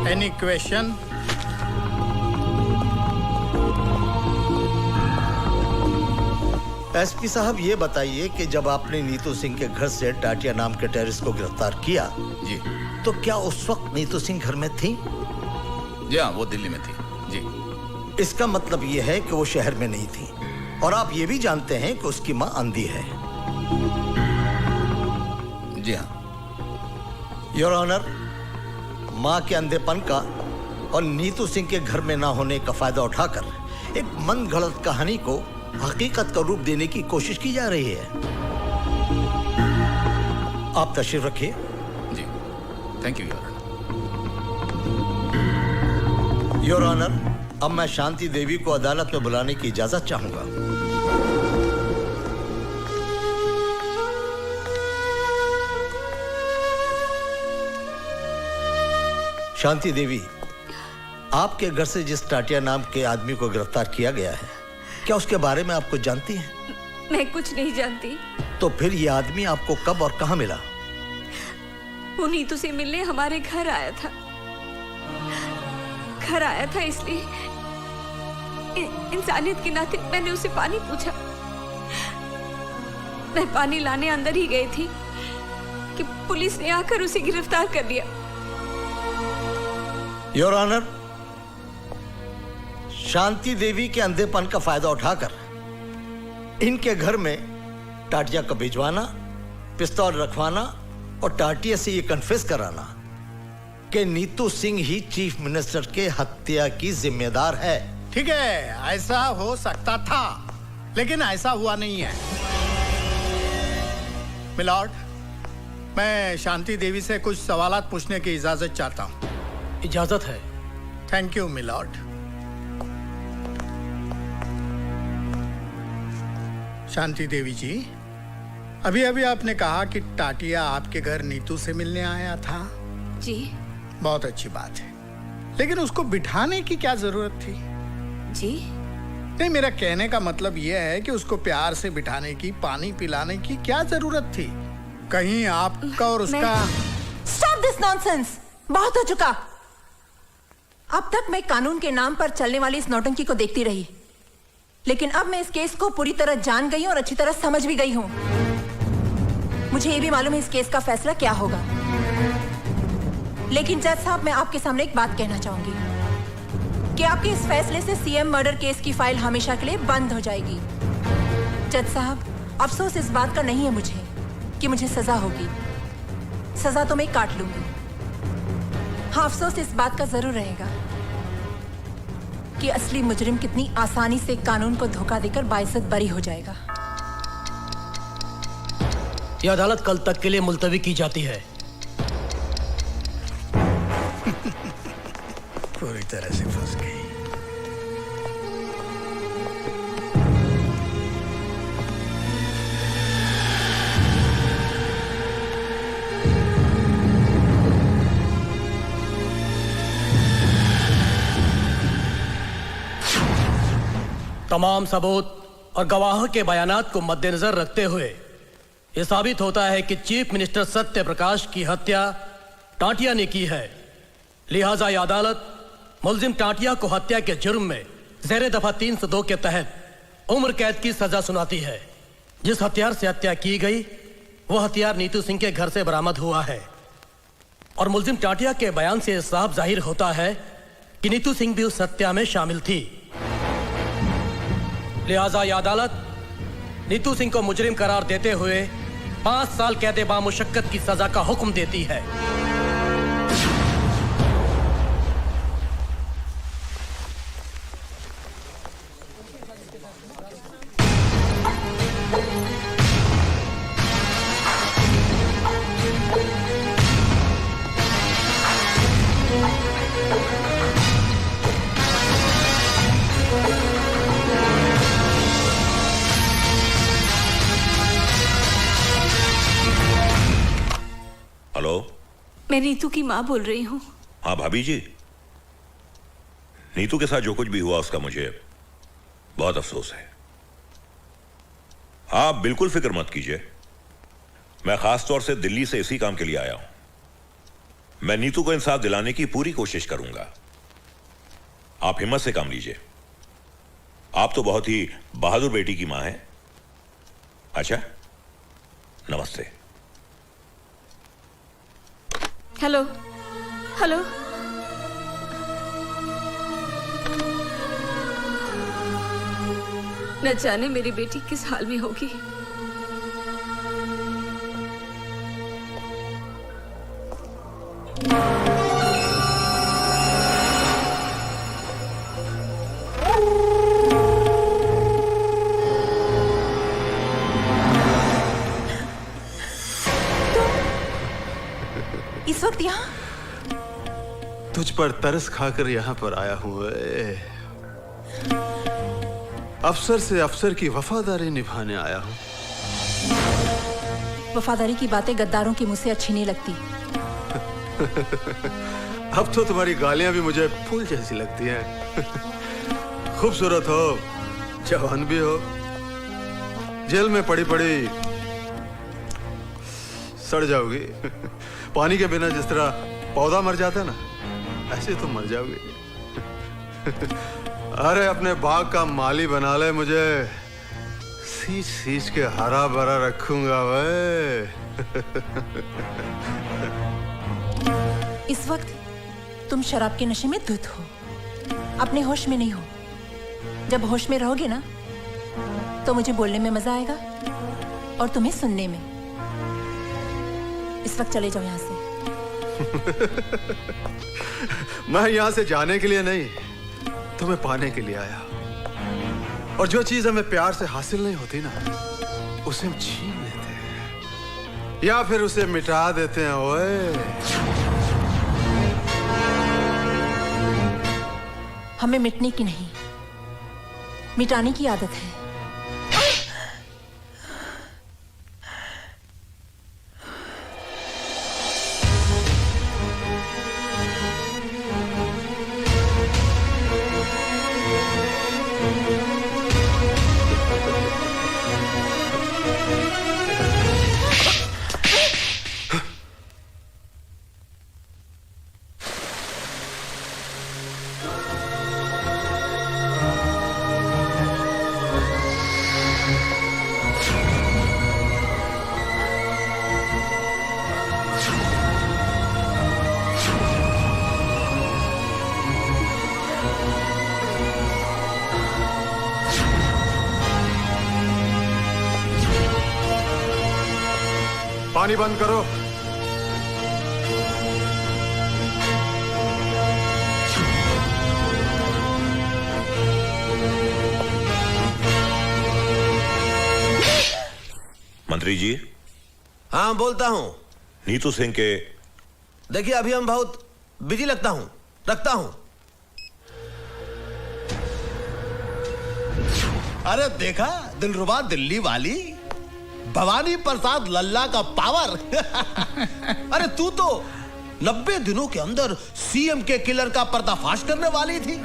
Any question? एसपी साहब, ये बताइए कि जब आपने नीतू सिंह के घर से टाटिया नाम के टेररिस्ट को गिरफ्तार किया जी, तो क्या उस वक्त नीतू सिंह घर में थी? जी हाँ, वो दिल्ली में थी। जी। इसका मतलब ये है कि वो शहर में नहीं थी, और आप ये भी जानते हैं कि उसकी मां अंधी है। जी हाँ। योर ऑनर, मां के अंधेपन का और नीतू सिंह के घर में ना होने का फायदा उठाकर एक मन गढ़ंत कहानी को हकीकत का रूप देने की कोशिश की जा रही है। आप तशरीफ रखिए। जी, थैंक यू योर ऑनर। अब मैं शांति देवी को अदालत में बुलाने की इजाजत चाहूंगा। शांति देवी, आपके घर से जिस टाटिया नाम के आदमी को गिरफ्तार किया गया है, क्या उसके बारे में आप कुछ जानती हैं? मैं कुछ नहीं जानती। तो फिर यह आदमी आपको कब और कहां मिला? वो नीतू से मिलने हमारे घर आया था। घर आया था इसलिए इंसानियत के नाते मैंने उसे पानी पूछा। मैं पानी लाने अंदर ही गई थी कि पुलिस ने आकर उसे गिरफ्तार कर लिया। योर ऑनर, शांति देवी के अंधेपन का फायदा उठाकर इनके घर में टाटिया को भिजवाना, पिस्तौल रखवाना और टाटिया से ये कन्फेस कराना कि नीतू सिंह ही चीफ मिनिस्टर के हत्या की जिम्मेदार है। ठीक है, ऐसा हो सकता था, लेकिन ऐसा हुआ नहीं है। मिलॉर्ड, मैं शांति देवी से कुछ सवालात पूछने की इजाजत चाहता हूं। इजाजत है। Thank you my lord. Shanti Devi ji, अभी अभी आपने कहा कि टाटिया आपके घर नीतू से मिलने आया था। जी। बहुत अच्छी बात है, लेकिन उसको बिठाने की क्या जरूरत थी? जी नहीं, मेरा कहने का मतलब यह है कि उसको प्यार से बिठाने की, पानी पिलाने की क्या जरूरत थी? कहीं आपका और उसका... Stop this nonsense! बहुत हो चुका। अब तक मैं कानून के नाम पर चलने वाली इस नौटंकी को देखती रही, लेकिन अब मैं इस केस को पूरी तरह जान गई हूं और अच्छी तरह समझ भी गई हूं। मुझे ये भी मालूम है इस केस का फैसला क्या होगा, लेकिन जज साहब, मैं आपके सामने एक बात कहना चाहूंगी कि आपके इस फैसले से सीएम मर्डर केस की फाइल हमेशा के लिए बंद हो जाएगी। जज साहब, अफसोस इस बात का नहीं है मुझे कि मुझे सजा होगी। सजा तो मैं काट लूंगी। हाँ, अफसोस इस बात का जरूर रहेगा कि असली मुजरिम कितनी आसानी से कानून को धोखा देकर बाइज्जत बरी हो जाएगा। यह अदालत कल तक के लिए मुलतवी की जाती है। पूरी तरह से फंस गई। तमाम सबूत और गवाहों के बयानात को मद्देनजर रखते हुए यह साबित होता है कि चीफ मिनिस्टर सत्य प्रकाश की हत्या टाटिया ने की है। लिहाजा यह अदालत मुलजिम टाटिया को हत्या के जुर्म में ज़ेरे दफा 302 के तहत उम्र कैद की सजा सुनाती है। जिस हथियार से हत्या की गई वह हथियार नीतू सिंह के घर से बरामद हुआ है और मुलजिम टाटिया के बयान से साफ जाहिर होता है कि नीतू सिंह भी उस हत्या में शामिल थी। लिहाजा यह अदालत नीतू सिंह को मुजरिम करार देते हुए 5 साल कैद बामुशक्कत की सजा का हुक्म देती है। मैं नीतू की माँ बोल रही हूँ। हाँ भाभी जी, नीतू के साथ जो कुछ भी हुआ उसका मुझे बहुत अफसोस है। आप बिल्कुल फिक्र मत कीजिए, मैं खास तौर से दिल्ली से इसी काम के लिए आया हूं। मैं नीतू को इंसाफ दिलाने की पूरी कोशिश करूंगा। आप हिम्मत से काम लीजिए। आप तो बहुत ही बहादुर बेटी की मां हैं। अच्छा, नमस्ते। हेलो हेलो, न जाने मेरी बेटी किस हाल में होगी। इस वक्त यहाँ? तुझ पर तरस खाकर यहाँ पर आया हूँ। अफसर से अफसर की वफादारी निभाने आया हूँ। वफादारी की बातें गद्दारों के मुंह से अच्छी नहीं लगती। अब तो तुम्हारी गालियां भी मुझे फूल जैसी लगती हैं। खूबसूरत हो, जवान भी हो, जेल में पड़ी पड़ी सड़ जाओगी। पानी के बिना जिस तरह पौधा मर जाता है ना, ऐसे तुम मर जाओगे। अरे अपने बाग का माली बना ले, मुझे सींच सींच के हरा भरा रखूंगा वे। इस वक्त तुम शराब के नशे में धुत हो, अपने होश में नहीं हो। जब होश में रहोगे ना तो मुझे बोलने में मजा आएगा और तुम्हें सुनने में। इस वक्त चले जाओ यहाँ से। मैं यहाँ से जाने के लिए नहीं, तुम्हें पाने के लिए आया। और जो चीज हमें प्यार से हासिल नहीं होती ना, उसे हम छीन लेते हैं या फिर उसे मिटा देते हैं। ओए, हमें मिटने की नहीं, मिटाने की आदत है। पानी बंद करो। मंत्री जी। हाँ बोलता हूँ। नीतू सिंह के देखिए अभी हम बहुत बिजी रखता हूँ। अरे देखा दिलरुबा दिल्ली वाली भवानी प्रसाद लल्ला का पावर। अरे तू तो 90 दिनों के अंदर सीएम के किलर का पर्दाफाश करने वाली थी।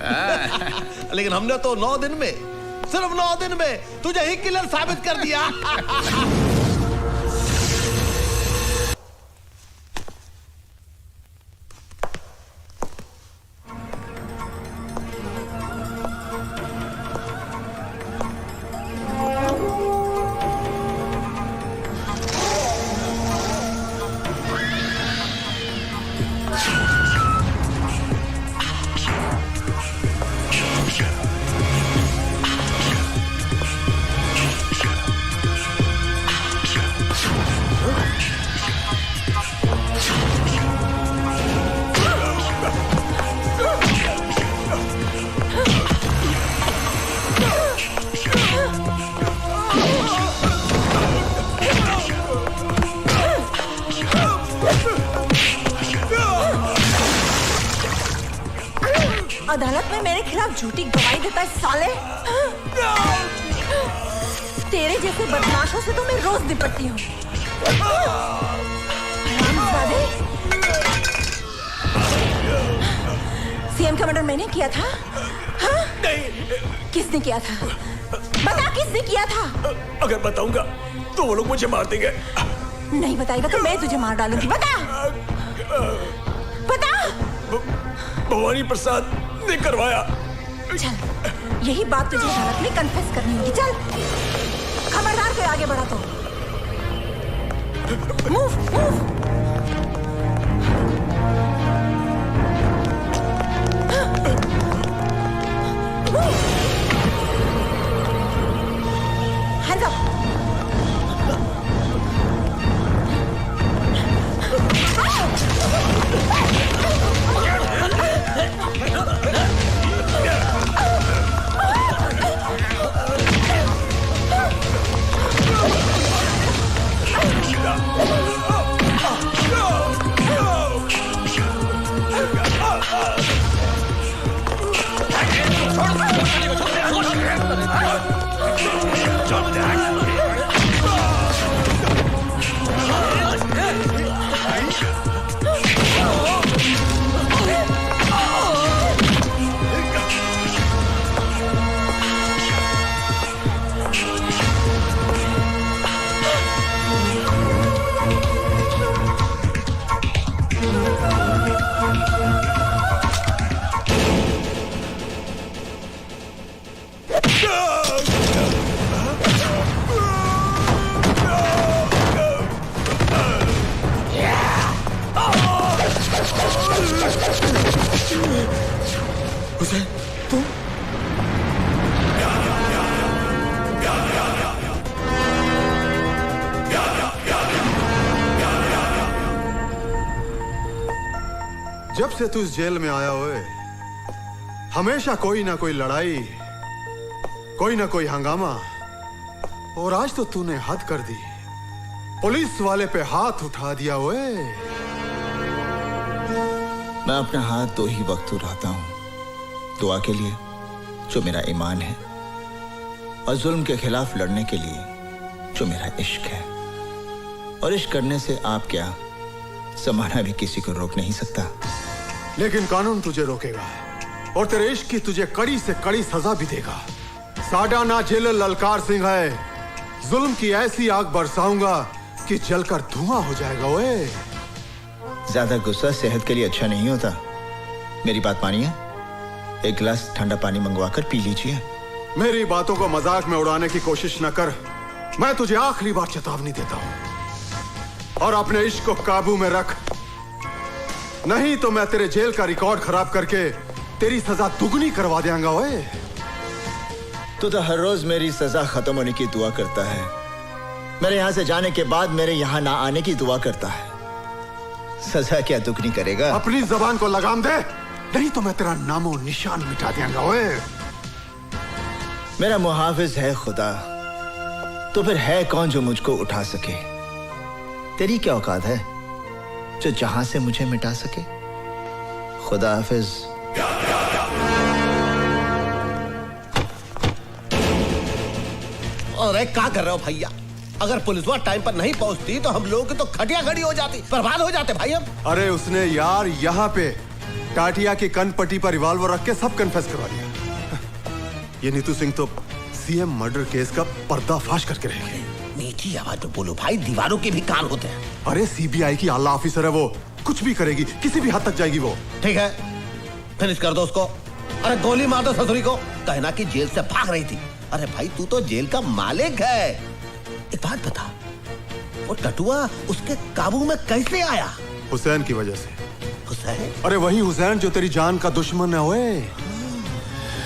लेकिन हमने तो 9 दिन में, सिर्फ 9 दिन में तुझे ही किलर साबित कर दिया। अदालत में मेरे खिलाफ झूठी गवाही देता है साले। तेरे जैसे बदमाशों से तो मैं रोज निपटती हूँ। सीएम का मर्डर मैंने किया था? हाँ? किसने किया था? बता किसने किया था? अगर बताऊंगा तो वो लोग मुझे मार देंगे। नहीं बताएगा तो मैं तुझे मार डालूंगी। बता। भवानी प्रसाद ने करवाया। चल यही बात तुझे अदालत में कन्फेस करनी होगी। चल खबरदार कोई आगे बढ़ा तो मूव। Hands up. जब से तू इस जेल में आया हुए हमेशा कोई ना कोई लड़ाई, कोई ना कोई हंगामा, और आज तो तूने हद कर दी। पुलिस वाले पे हाथ उठा दिया हुए। मैं अपना हाथ 2 ही वक्त उठाता हूं, दुआ के लिए जो मेरा ईमान है, और जुल्म के खिलाफ लड़ने के लिए जो मेरा इश्क है। और इश्क करने से आप क्या, जमाना भी किसी को रोक नहीं सकता। लेकिन कानून तुझे रोकेगा और तेरे इश्क की तुझे कड़ी से कड़ी सजा भी देगा। साडा ना जेल ललकार सिंह है, जुल्म की ऐसी आग बरसाऊंगा कि जलकर धुआं हो जाएगा। ओए ज्यादा गुस्सा सेहत के लिए अच्छा नहीं होता। मेरी बात मानिए, 1 गिलास ठंडा पानी मंगवाकर पी लीजिए। मेरी बातों को मजाक में उड़ाने की कोशिश न कर। मैं तुझे आखिरी बार चेतावनी देता हूं, और अपने इश्क को काबू में रख, नहीं तो मैं तेरे जेल का रिकॉर्ड खराब करके तेरी सजा दुगनी करवा देंगा। ओए तू तो हर रोज मेरी सजा खत्म होने की दुआ करता है, मेरे यहाँ से जाने के बाद मेरे यहाँ ना आने की दुआ करता है। सजा क्या दुगनी करेगा? अपनी जबान को लगाम दे, नहीं तो मैं तेरा नामो निशान मिटा दूंगा। ओए, मेरा मुहाफिज है खुदा, तो फिर है कौन जो मुझको उठा सके? तेरी क्या औकात है जो जहां से मुझे मिटा सके? खुदा हाफिज। अरे क्या कर रहे हो भैया? अगर पुलिसवा टाइम पर नहीं पहुंचती तो हम लोगों की तो खटिया खड़ी हो जाती, बर्बाद हो जाते भाई हम। अरे उसने यार यहाँ पे टाटिया की कनपट्टी पर रिवॉल्वर रख के सब कन्फेस करवा दिया। ये नीतू सिंह तो सीएम मर्डर केस का पर्दाफाश करके रहेगी। मीठी आवाज में बोलो भाई, दीवारों के भी कान होते हैं। अरे सीबीआई की आला ऑफिसर है वो, कुछ भी करेगी, किसी भी हद तक जाएगी वो। ठीक है, फिनिश कर दो उसको। अरे गोली मार दो ससुरी को, कहना कि जेल से भाग रही थी। अरे भाई तू तो जेल का मालिक है। एक बात बता, वो टटुआ उसके काबू में कैसे आया? हुसैन की वजह से। हुसैन? अरे वही हुसैन जो तेरी जान का दुश्मन है। ओए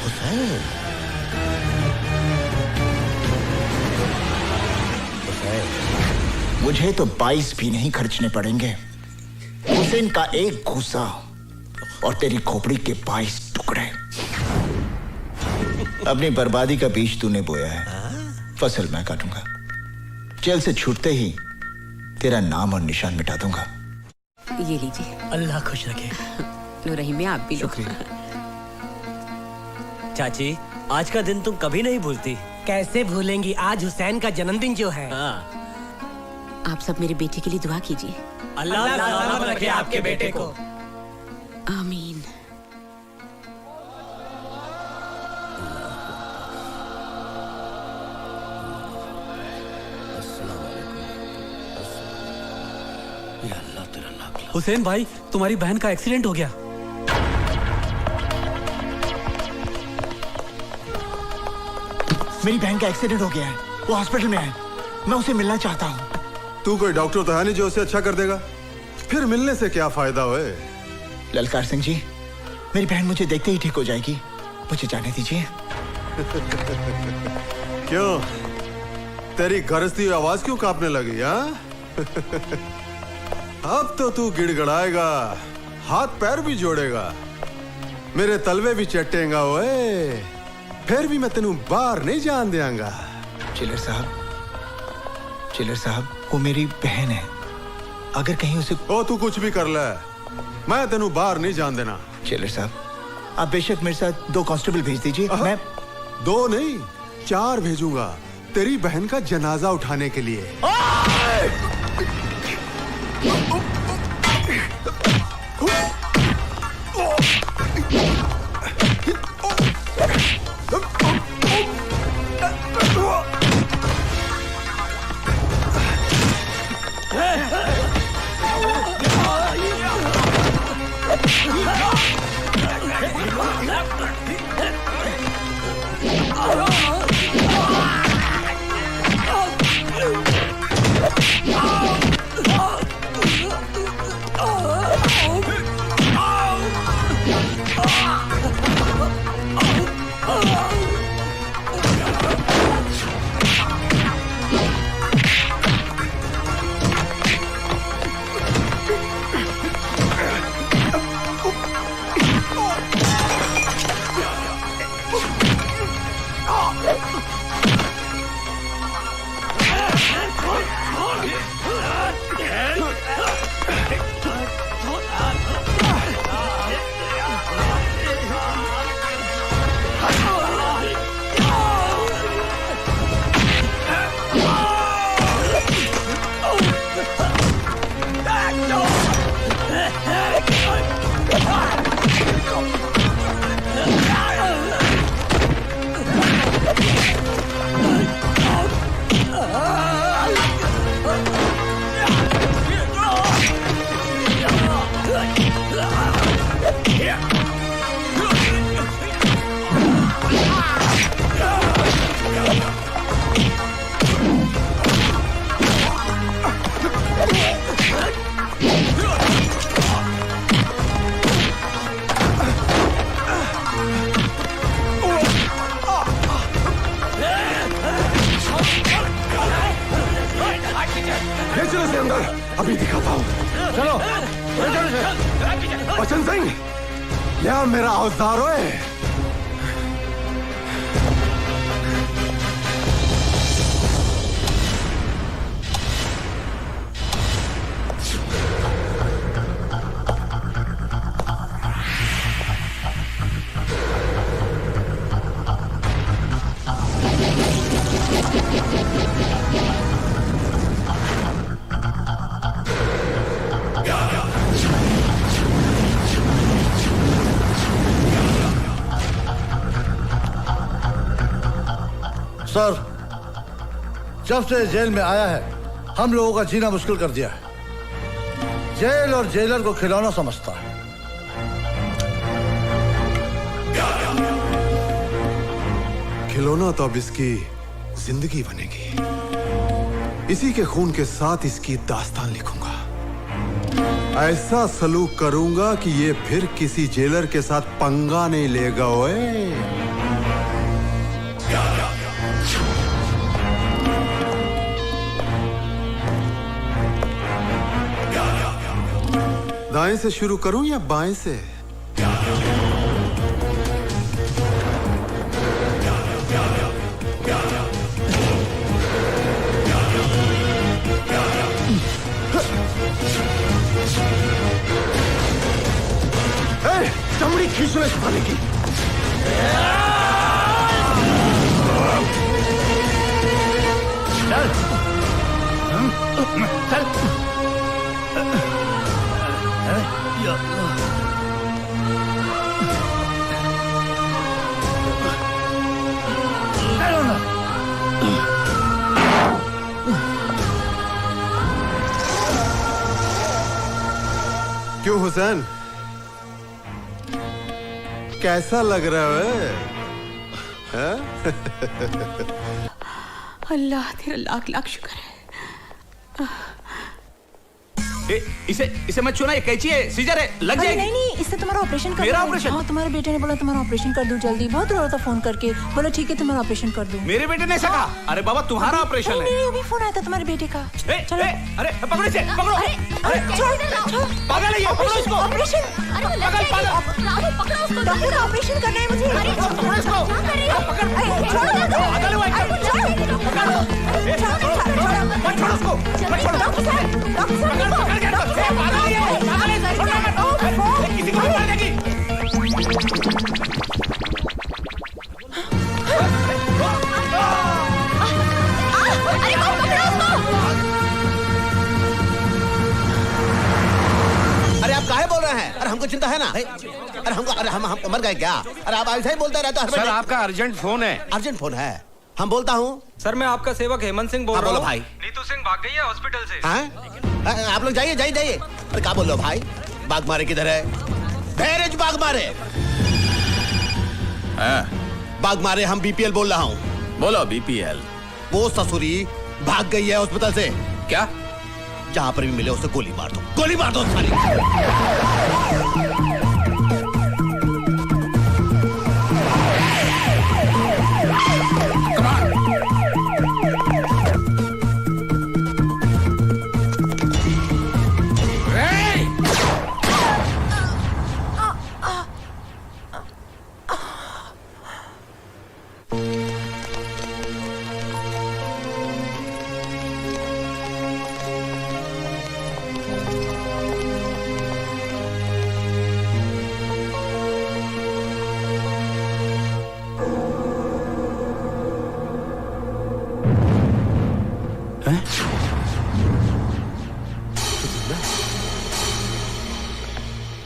हुसैन, मुझे तो 22 भी नहीं खर्चने पड़ेंगे। हुसैन का एक घूसा और तेरी खोपड़ी के 22 टुकड़े। अपनी बर्बादी का बीज तूने बोया है, फसल मैं काटूंगा। जेल से छूटते ही तेरा नाम और निशान मिटा दूंगा। ये लीजिए। अल्लाह खुश रखे। लो रहीम में आप भी लो। चाची, आज का दिन तुम कभी नहीं भूलती। कैसे भूलेंगी, आज हुसैन का जन्मदिन जो है। आप सब मेरे बेटे के लिए दुआ कीजिए। अल्लाह सलामत रखे आपके बेटे को। आमीन। हुसैन भाई, तुम्हारी बहन का एक्सीडेंट हो गया। मेरी बहन का एक्सीडेंट हो गया है, वो हॉस्पिटल में है। मैं उसे मिलना चाहता हूँ। तू कोई डॉक्टर तो है नहीं जो उसे अच्छा कर देगा। फिर मिलने से क्या फायदा होए? ललकार सिंह जी, मेरी बहन मुझे देखते ही ठीक हो जाएगी, मुझे जाने दीजिए। क्यों, तेरी गरजती हुई आवाज क्यों कांपने लगी? हाँ? अब तो तू गिड़गड़ाएगा, हाथ पैर भी जोड़ेगा, मेरे तलवे भी चटेगा। ओए, फिर भी मैं तेनू बाहर नहीं जान देंगा। चिलर साहब, वो मेरी बहन है। अगर कहीं उसे ओ तू कुछ भी कर ले, मैं तेनू बाहर नहीं जान देना। चिलर साहब, आप बेशक मेरे साथ 2 कांस्टेबल भेज दीजिए। मैं 2 नहीं 4 भेजूंगा तेरी बहन का जनाजा उठाने के लिए। चलो इसे अंदर, अभी दिखाता हूँ। चलो बचन सिंह, यह मेरा औजार है। सर, जब से जेल में आया है हम लोगों का जीना मुश्किल कर दिया है। जेल और जेलर को खिलौना समझता है। खिलौना तो अब इसकी जिंदगी बनेगी। इसी के खून के साथ इसकी दास्तान लिखूंगा। ऐसा सलूक करूंगा कि ये फिर किसी जेलर के साथ पंगा नहीं लेगा। ओए दाएं से शुरू करूं या बाएं से? चमड़ी खींच लो इस पानी की। चल चल। क्यों हुसैन, कैसा लग रहा है? अल्लाह तेरा लाख लाख शुक्र है। इसे मत छूना, ये कैंची है, सीजर है, लग जाएगी। नहीं नहीं, इससे तुम्हारा ऑपरेशन कर। मेरा ऑपरेशन? हाँ, तुम्हारे बेटे ने बोला तुम्हारा ऑपरेशन कर दूं जल्दी। बहुत रो रहा था फोन करके, बोला ठीक है तुम्हारा ऑपरेशन कर दूं। मेरे बेटे ने ऐसा कहा? अरे बाबा तुम्हारा ऑपरेशन है। नहीं, अभी फोन आया था तुम्हारे बेटे का। चलो अरे पकड़ो इसे, पकड़ो। पागल है ये, पकड़ो इसको। ऑपरेशन, डॉक्टर ऑपरेशन करना है मुझे। पकड़ो इसको, अरे आप काहे बोल रहे हैं? अरे हमको चिंता है ना। अरे हम मर गए क्या? अरे आप ऐसा ही बोलते रहते हो। सर आपका अर्जेंट फोन है। अर्जेंट फोन है? हम बोलता हूँ। सर मैं आपका सेवक हेमंत सिंह बोल रहा हूँ। बोलो भाई। नीतू सिंह भाग गई है हॉस्पिटल से। हाँ? आप लोग जाइए जाइए जाइए। अरे क्या बोल रहे हो भाई? बाग मारे किधर है? धैर्य बाग मारे। बाग मारे, हम बीपीएल बोल रहा हूँ। बोलो बीपीएल। वो ससुरी भाग गई है हॉस्पिटल से। क्या? जहां पर भी मिले उसे गोली मार दो, गोली मार दो साली।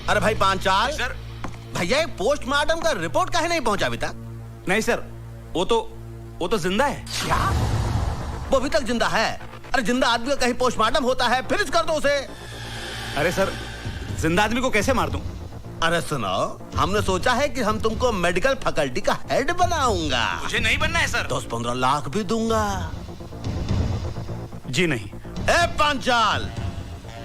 अरे भाई पांचाल सर, भैया पोस्टमार्टम का रिपोर्ट काहे नहीं पहुंचा अभी तक? नहीं सर, वो तो जिंदा है। क्या? वो अभी तक जिंदा है? अरे जिंदा आदमी का कहीं पोस्टमार्टम होता है? फिनिश कर दो उसे। अरे सर, जिंदा आदमी को कैसे मार दूं? अरे सुनो, हमने सोचा है कि हम तुमको मेडिकल फैकल्टी का हेड बनाऊंगा। मुझे नहीं बनना है सर। 10-15 लाख भी दूंगा। जी नहीं। ए पांचाल,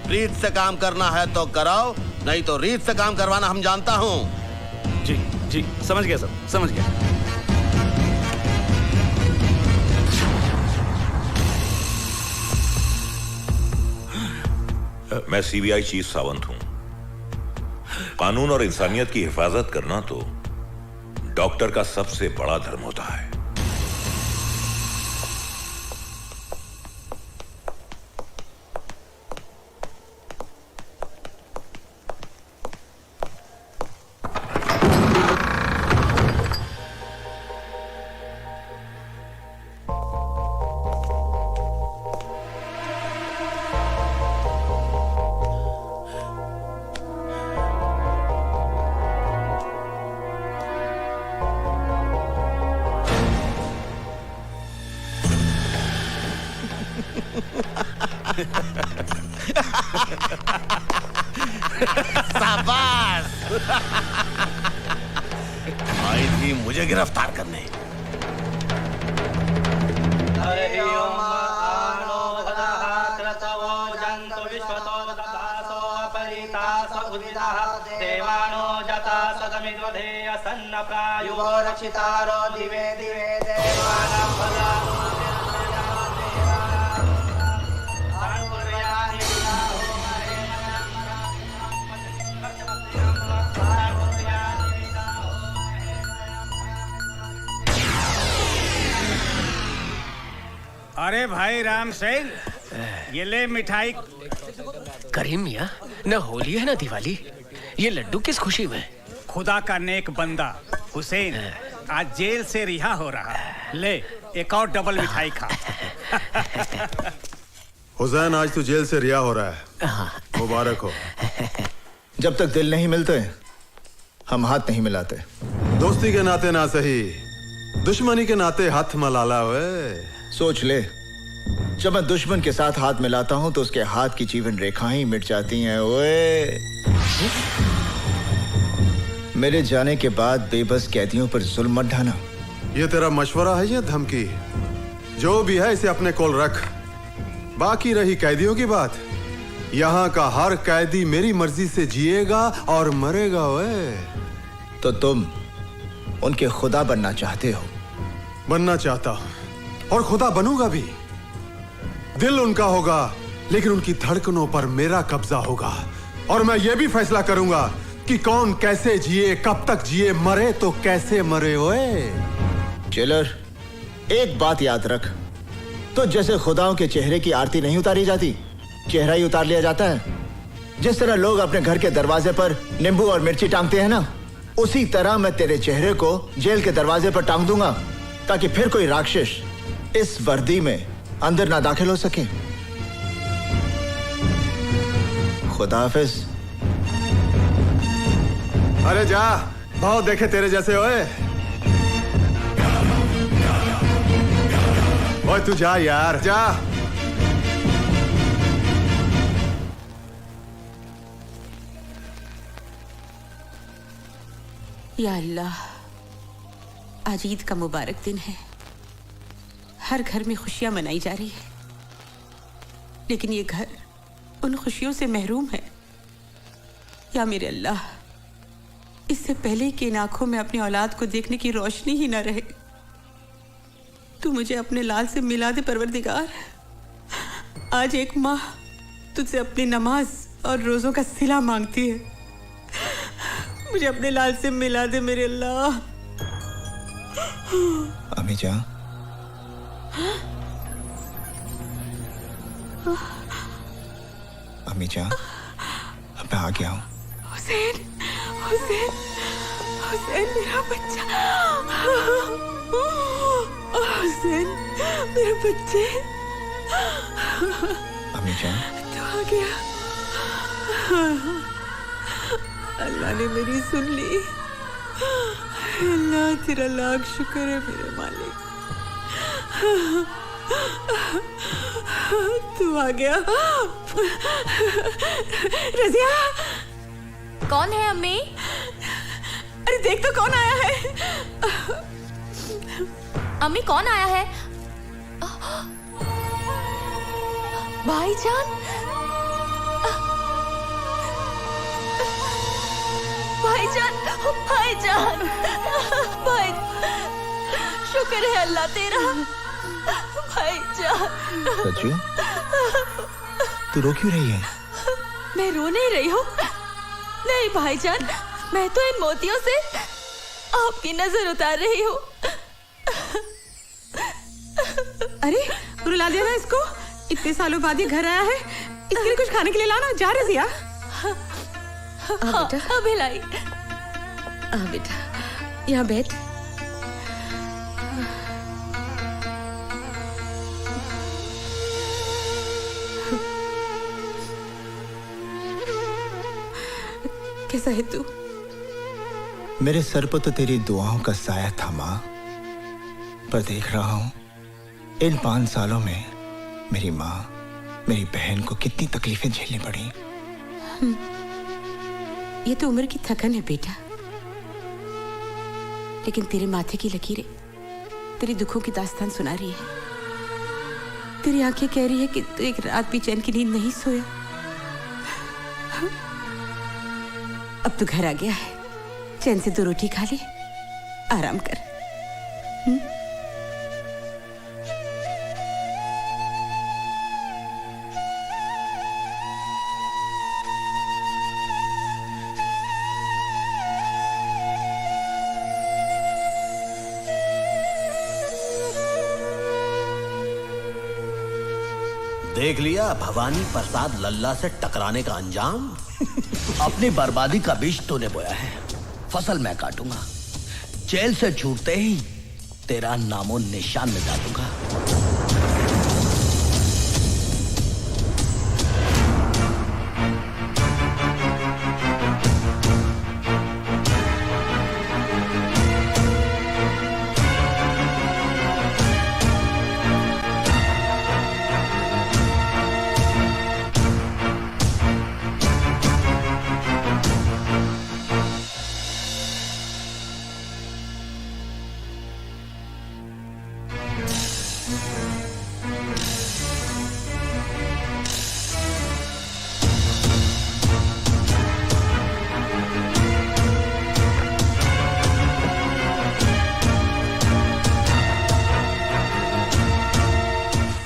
रीत से काम करना है तो कराओ, नहीं तो रीत से काम करवाना हम जानता हूँ। जी जी, समझ गया सर, समझ गया। मैं सीबीआई चीफ सावंत हूं। कानून और इंसानियत की हिफाजत करना तो डॉक्टर का सबसे बड़ा धर्म होता है। शाबाश। आई थी मुझे गिरफ्तार करने। रक्षितारो दिवे दिवे देवानां भद्राणो अरे भाई राम सिंह, ये ले मिठाई। करीम मियाँ, न होली है न दिवाली, ये लड्डू किस खुशी में? खुदा का नेक बंदा हुसैन आज जेल से रिहा हो रहा है। ले एक और डबल मिठाई खा। हुसैन आज तू जेल से रिहा हो रहा है, मुबारक हो। जब तक दिल नहीं मिलते हम हाथ नहीं मिलाते। दोस्ती के नाते ना सही, दुश्मनी के नाते हाथ मलाला वे। सोच ले, जब मैं दुश्मन के साथ हाथ मिलाता हूं तो उसके हाथ की जीवन रेखाएं ही मिट जाती हैं। ओए, मेरे जाने के बाद बेबस कैदियों पर जुल्म मत ढाना। ये तेरा मशवरा है या धमकी? जो भी है इसे अपने कोल रख। बाकी रही कैदियों की बात, यहाँ का हर कैदी मेरी मर्जी से जिएगा और मरेगा। ओए, तो तुम उनके खुदा बनना चाहते हो? बनना चाहता हूं और खुदा बनूंगा भी। दिल उनका होगा लेकिन उनकी धड़कनों पर मेरा कब्जा होगा। और मैं ये भी फैसला करूंगा कि कौन कैसे जिए, कब तक जिए, मरे तो कैसे मरे। ओए जेलर, एक बात याद रख, तो जैसे खुदाओं के चेहरे की आरती नहीं उतारी जाती, चेहरा ही उतार लिया जाता है। जिस तरह लोग अपने घर के दरवाजे पर नींबू और मिर्ची टांगते हैं ना, उसी तरह मैं तेरे चेहरे को जेल के दरवाजे पर टांग दूंगा, ताकि फिर कोई राक्षस इस वर्दी में अंदर ना दाखिल हो सके। खुदा हाफिज। अरे जा, बहुत देखे तेरे जैसे। ओए ओए तू जा यार, जा। या अल्लाह, आज ईद का मुबारक दिन है। हर घर में खुशियां मनाई जा रही है, लेकिन ये घर उन खुशियों से महरूम है। या मेरे अल्लाह, इससे पहले कि इन आंखों में अपनी औलाद को देखने की रोशनी ही ना रहे, तू मुझे अपने लाल से मिला दे परवरदिगार। आज एक माँ तुझसे अपनी नमाज और रोजों का सिला मांगती है। मुझे अपने लाल से मिला दे मेरे अल्लाह। अम्मी जान, अम्मी जान, अब मैं आ गया हूँ। हुसैन, हुसैन, हुसैन मेरा बच्चा। हुसैन मेरे बच्चे। अम्मी जान, तू आ गया। अल्लाह ने मेरी सुन ली। अल्लाह तेरा लाख शुक्र है मेरे मालिक। तू आ गया। रज़िया, कौन है अम्मी? अरे देख तो कौन आया है। अम्मी कौन आया है? भाईजान, भाईजान, भाईजान, भाई, शुक्र है अल्लाह तेरा। भाईजान। सच्चू, तू रो क्यों रही है? मैं रो नहीं रही हूँ। नहीं भाईजान, मैं तो इन मोतियों से आपकी नजर उतार रही हूँ। अरे रुला दिया ना इसको। इतने सालों बाद ये घर आया है, इसके लिए कुछ खाने के लिए लाना। जा रजिया। हाँ, अभी लाई। बेटा यहाँ बैठ। कैसा है तू? मेरे सर पर तो तेरी दुआओं का साया था माँ, पर देख रहा हूं इन 5 सालों में मेरी माँ, मेरी बहन को कितनी तकलीफें झेलनी पड़ी। ये तो उम्र की थकन है बेटा, लेकिन तेरे माथे की लकीरें तेरी दुखों की दास्तान सुना रही है। तेरी आंखें कह रही है कि तू एक रात भी चैन की नींद नहीं सोया। अब तू घर आ गया है, चैन से 2 रोटी खा ले, आराम कर। देख लिया भवानी प्रसाद लल्ला से टकराने का अंजाम। अपनी बर्बादी का बीज तूने बोया है, फसल मैं काटूंगा। जेल से छूटते ही तेरा नामो निशान मिटा दूंगा।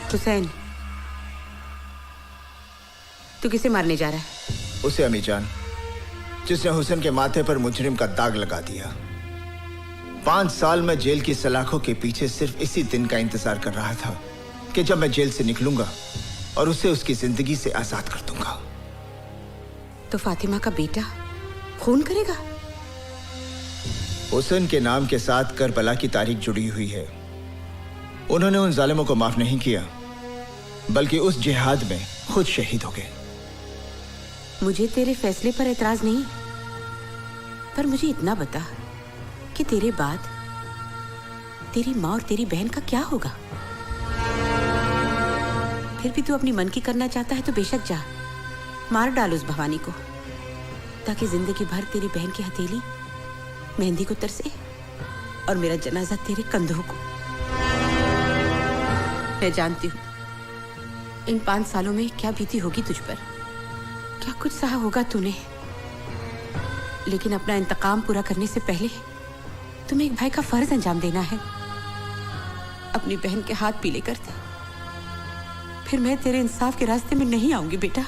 हुसैन, तू किसे मारने जा रहा है? उसे अमीजान, जिसने हुसैन के माथे पर मुजरिम का दाग लगा दिया। 5 साल में जेल की सलाखों के पीछे सिर्फ इसी दिन का इंतजार कर रहा था कि जब मैं जेल से निकलूंगा और उसे उसकी जिंदगी से आजाद कर दूंगा। तो फातिमा का बेटा खून करेगा? हुसैन के नाम के साथ करबला की तारीख जुड़ी हुई है। उन्होंने उन जालिमों को माफ नहीं किया, बल्कि उस जिहाद में खुद शहीद हो गए। मुझे तेरे फैसले पर एतराज नहीं, पर मुझे इतना बता कि तेरे बाद तेरी माँ और तेरी बहन का क्या होगा? फिर भी तू अपनी मन की करना चाहता है तो बेशक जा, मार डाल उस भवानी को, ताकि जिंदगी भर तेरी बहन की हथेली मेहंदी को तरसे और मेरा जनाजा तेरे कंधों को। मैं जानती हूँ इन 5 सालों में क्या बीती होगी तुझ पर, क्या कुछ सहा होगा तूने, लेकिन अपना इंतकाम पूरा करने से पहले तुम्हें एक भाई का फर्ज अंजाम देना है। अपनी बहन के हाथ पीले कर दे, फिर मैं तेरे इंसाफ के रास्ते में नहीं आऊंगी बेटा।